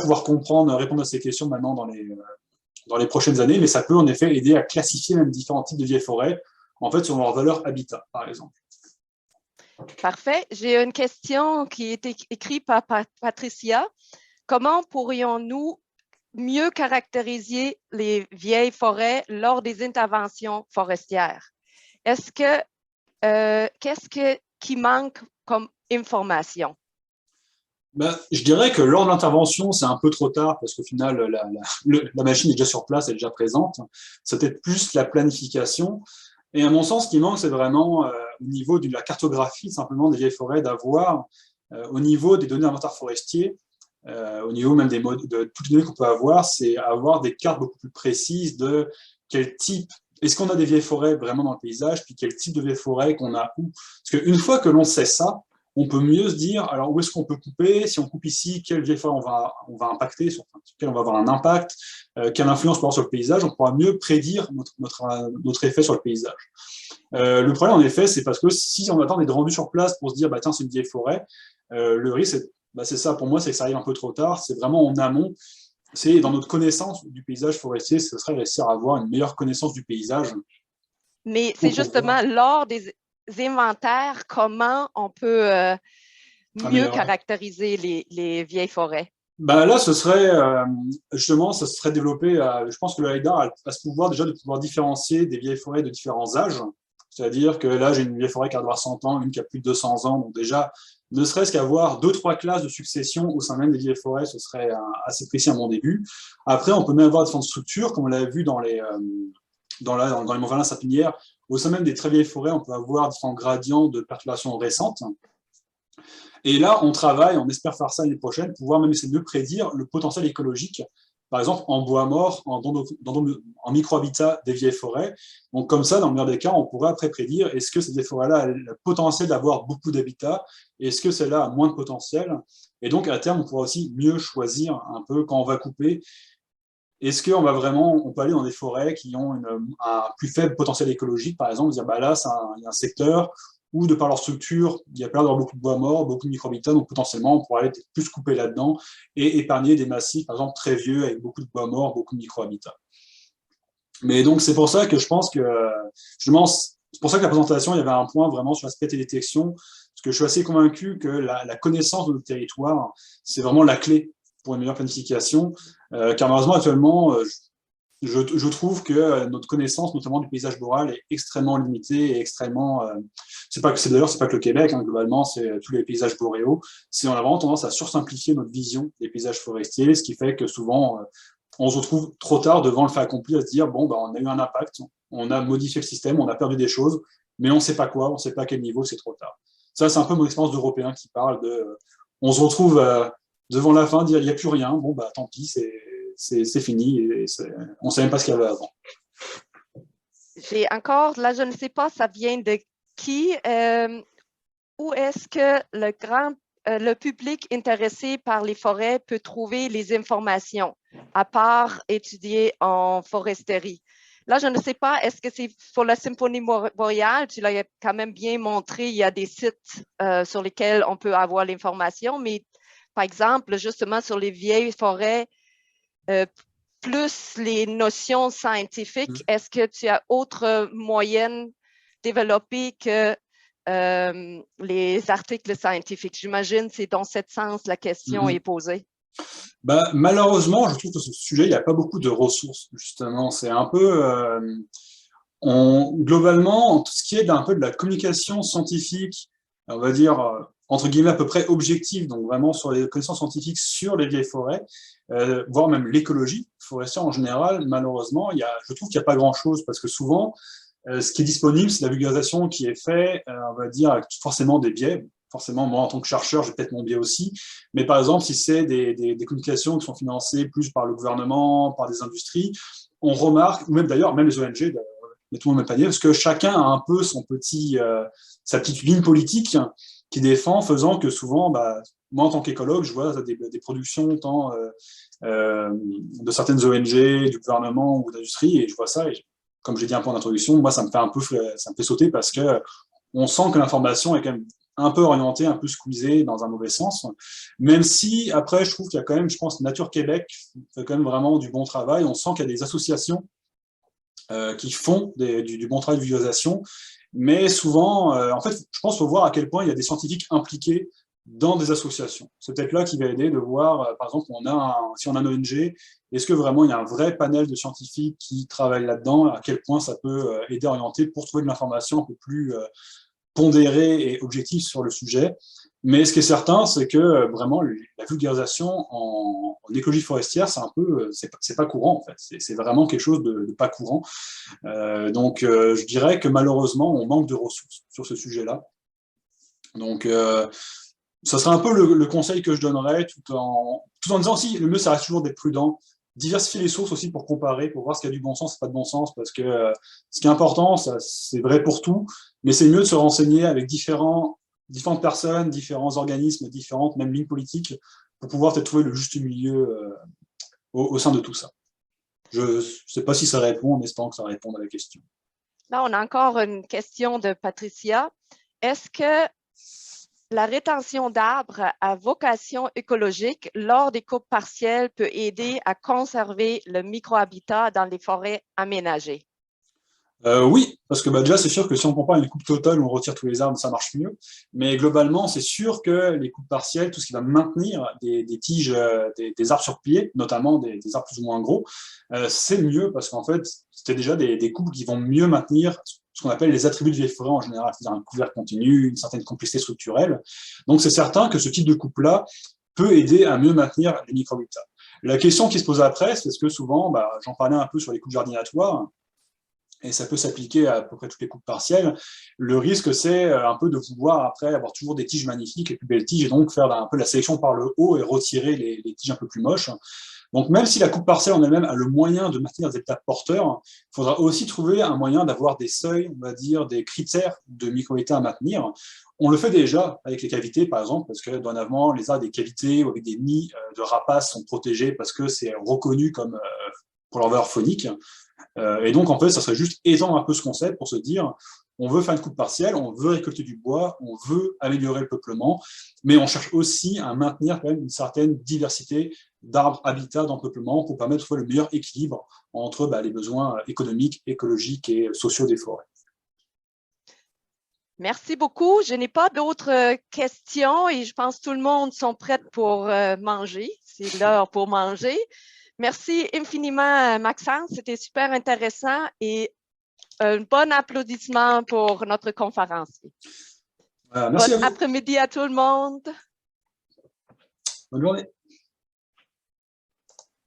pouvoir comprendre, répondre à ces questions maintenant dans les prochaines années, mais ça peut en effet aider à classifier même différents types de vieilles forêts, en fait, selon leur valeur habitat, par exemple. Parfait. J'ai une question qui est écrite par Patricia. Comment pourrions-nous mieux caractériser les vieilles forêts lors des interventions forestières? Qu'est-ce qui manque comme information? Ben, je dirais que lors de l'intervention, c'est un peu trop tard parce qu'au final, la machine est déjà sur place, elle est déjà présente. C'est peut-être plus la planification. Et à mon sens, ce qui manque, c'est vraiment au niveau de la cartographie simplement des vieilles forêts, d'avoir au niveau des données d'inventaire forestier, au niveau même de toutes les données qu'on peut avoir, c'est avoir des cartes beaucoup plus précises de quel type, est-ce qu'on a des vieilles forêts vraiment dans le paysage, puis quel type de vieilles forêts qu'on a où. Parce qu'une fois que l'on sait ça, on peut mieux se dire, alors où est-ce qu'on peut couper, si on coupe ici, quelle vieille forêt on va impacter, sur quelle on va avoir un impact, quelle influence on peut avoir sur le paysage, on pourra mieux prédire notre effet sur le paysage. Le problème, en effet, c'est parce que si on attend d'être rendu sur place pour se dire, bah, tiens, c'est une vieille forêt, le risque, c'est ça, pour moi, c'est que ça arrive un peu trop tard, c'est vraiment en amont, c'est dans notre connaissance du paysage forestier, ce serait réussir à avoir une meilleure connaissance du paysage. Mais c'est justement lors des inventaires, comment on peut mieux caractériser les vieilles forêts? Ben là, ce serait justement, ça se serait développé. Je pense que le LiDAR a ce pouvoir déjà de pouvoir différencier des vieilles forêts de différents âges. C'est-à-dire que là, j'ai une vieille forêt qui a 100 ans, une qui a plus de 200 ans. Donc déjà, ne serait-ce qu'avoir 2-3 classes de succession au sein même des vieilles forêts, ce serait assez précis à mon début. Après, on peut même avoir différentes structures, comme on l'a vu dans les Montvalin-Sapinière. Au sein même des très vieilles forêts, on peut avoir différents gradients de perturbations récentes. Et là, on travaille, on espère faire ça l'année prochaine, pouvoir même essayer de prédire le potentiel écologique, par exemple en bois mort, en micro-habitat des vieilles forêts. Donc comme ça, dans le meilleur des cas, on pourrait après prédire est-ce que ces vieilles forêts-là ont le potentiel d'avoir beaucoup d'habitat, est-ce que celle-là a moins de potentiel. Et donc à terme, on pourra aussi mieux choisir un peu quand on va couper. Est-ce qu'on va vraiment, on peut aller dans des forêts qui ont un plus faible potentiel écologique, par exemple, dire bah là, il y a un secteur où, de par leur structure, il y a peur d'avoir beaucoup de bois mort, beaucoup de micro-habitats, donc potentiellement, on pourrait aller plus couper là-dedans et épargner des massifs, par exemple, très vieux, avec beaucoup de bois mort, beaucoup de micro-habitats. Mais donc, c'est pour ça que je pense que, justement, c'est pour ça que la présentation, il y avait un point vraiment sur l'aspect télédétection, parce que je suis assez convaincu que la connaissance de notre territoire, c'est vraiment la clé pour une meilleure planification, car malheureusement, actuellement, je trouve que notre connaissance, notamment du paysage boréal, est extrêmement limitée et extrêmement. D'ailleurs, c'est pas que le Québec, hein, globalement, c'est tous les paysages boréaux. On a vraiment tendance à sursimplifier notre vision des paysages forestiers, ce qui fait que souvent, on se retrouve trop tard devant le fait accompli à se dire bon, bah, on a eu un impact, on a modifié le système, on a perdu des choses, mais on ne sait pas quoi, on ne sait pas à quel niveau, c'est trop tard. Ça, c'est un peu mon expérience d'Européen qui parle de. On se retrouve devant la fin, dire il n'y a plus rien, bon, bah tant pis, c'est fini, et on ne sait même pas ce qu'il y avait avant. J'ai encore, là, je ne sais pas, ça vient de qui? Où est-ce que le public intéressé par les forêts peut trouver les informations, à part étudier en foresterie? Là, je ne sais pas, est-ce que c'est pour la Symphonie boréale? Tu l'as quand même bien montré, il y a des sites sur lesquels on peut avoir l'information, mais par exemple, justement, sur les vieilles forêts, plus les notions scientifiques, est-ce que tu as autre moyenne développée que les articles scientifiques? J'imagine que c'est dans ce sens la question est posée. Bah, malheureusement, je trouve que sur ce sujet, il n'y a pas beaucoup de ressources, justement. C'est un peu. Globalement, tout ce qui est un peu de la communication scientifique, on va dire, entre guillemets, à peu près objective, donc vraiment sur les connaissances scientifiques sur les vieilles forêts, voire même l'écologie forestière en général, malheureusement, je trouve qu'il n'y a pas grand-chose, parce que souvent, ce qui est disponible, c'est la vulgarisation qui est faite, on va dire, avec forcément des biais. Forcément, moi, en tant que chercheur, j'ai peut-être mon biais aussi. Mais par exemple, si c'est des communications qui sont financées plus par le gouvernement, par des industries, on remarque, ou même d'ailleurs, même les ONG, mais tout le monde même panier, parce que chacun a un peu sa petite ligne politique qui défend, faisant que souvent, bah, moi, en tant qu'écologue, je vois des productions tant de certaines ONG, du gouvernement ou d'industrie, et je vois ça, et comme j'ai dit un peu en introduction, moi, ça me fait sauter parce que on sent que l'information est quand même un peu orientée, un peu squeezée dans un mauvais sens. Même si, après, je trouve qu'il y a quand même, je pense, Nature Québec fait quand même vraiment du bon travail. On sent qu'il y a des associations qui font du bon travail de vulgarisation. Mais souvent, en fait, je pense qu'il faut voir à quel point il y a des scientifiques impliqués dans des associations. C'est peut-être là qui va aider de voir, par exemple, si on a un ONG, est-ce que vraiment il y a un vrai panel de scientifiques qui travaillent là-dedans, à quel point ça peut aider à orienter pour trouver de l'information un peu plus pondérée et objective sur le sujet. Mais ce qui est certain, c'est que vraiment la vulgarisation en écologie forestière, c'est pas courant en fait. C'est vraiment quelque chose de pas courant. Donc, je dirais que malheureusement, on manque de ressources sur ce sujet-là. Donc, ça serait un peu le conseil que je donnerais, tout en disant aussi, le mieux, ça reste toujours d'être prudent, diversifier les sources aussi pour comparer, pour voir ce qui a du bon sens et pas de bon sens, parce que ce qui est important, c'est vrai pour tout, mais c'est mieux de se renseigner avec différentes personnes, différents organismes, différentes même lignes politiques, pour pouvoir peut-être trouver le juste milieu au sein de tout ça. Je ne sais pas si ça répond, en espérant que ça réponde à la question. Là, on a encore une question de Patricia. Est-ce que la rétention d'arbres à vocation écologique lors des coupes partielles peut aider à conserver le microhabitat dans les forêts aménagées? Oui, parce que déjà, c'est sûr que si on compare une coupe totale où on retire tous les arbres, ça marche mieux. Mais globalement, c'est sûr que les coupes partielles, tout ce qui va maintenir des tiges, des arbres sur pied, notamment des arbres plus ou moins gros, c'est mieux parce qu'en fait, c'était déjà des coupes qui vont mieux maintenir ce qu'on appelle les attributs de vieille forêt en général, c'est-à-dire un couvert continu, une certaine complexité structurelle. Donc, c'est certain que ce type de coupe-là peut aider à mieux maintenir les microhabitats. La question qui se pose après, c'est ce que souvent, j'en parlais un peu sur les coupes jardinatoires, et ça peut s'appliquer à peu près toutes les coupes partielles. Le risque, c'est un peu de vouloir après avoir toujours des tiges magnifiques, les plus belles tiges, et donc faire un peu la sélection par le haut et retirer les tiges un peu plus moches. Donc même si la coupe partielle en elle-même a le moyen de maintenir des états porteurs, il faudra aussi trouver un moyen d'avoir des seuils, on va dire, des critères de microhabitat à maintenir. On le fait déjà avec les cavités, par exemple, parce que dorénavant, les arbres des cavités ou avec des nids de rapaces sont protégés parce que c'est reconnu comme pour leur valeur phonique. Et donc, en fait, ça serait juste étendre un peu ce concept pour se dire, on veut faire une coupe partielle, on veut récolter du bois, on veut améliorer le peuplement, mais on cherche aussi à maintenir quand même une certaine diversité d'arbres, habitats, d'empeuplement pour permettre de trouver le meilleur équilibre entre les besoins économiques, écologiques et sociaux des forêts. Merci beaucoup. Je n'ai pas d'autres questions et je pense que tout le monde sont prêts pour manger. C'est l'heure pour manger. Merci infiniment, Maxence. C'était super intéressant et un bon applaudissement pour notre conférencier. Merci Bon après-midi à tout le monde. Bonne journée.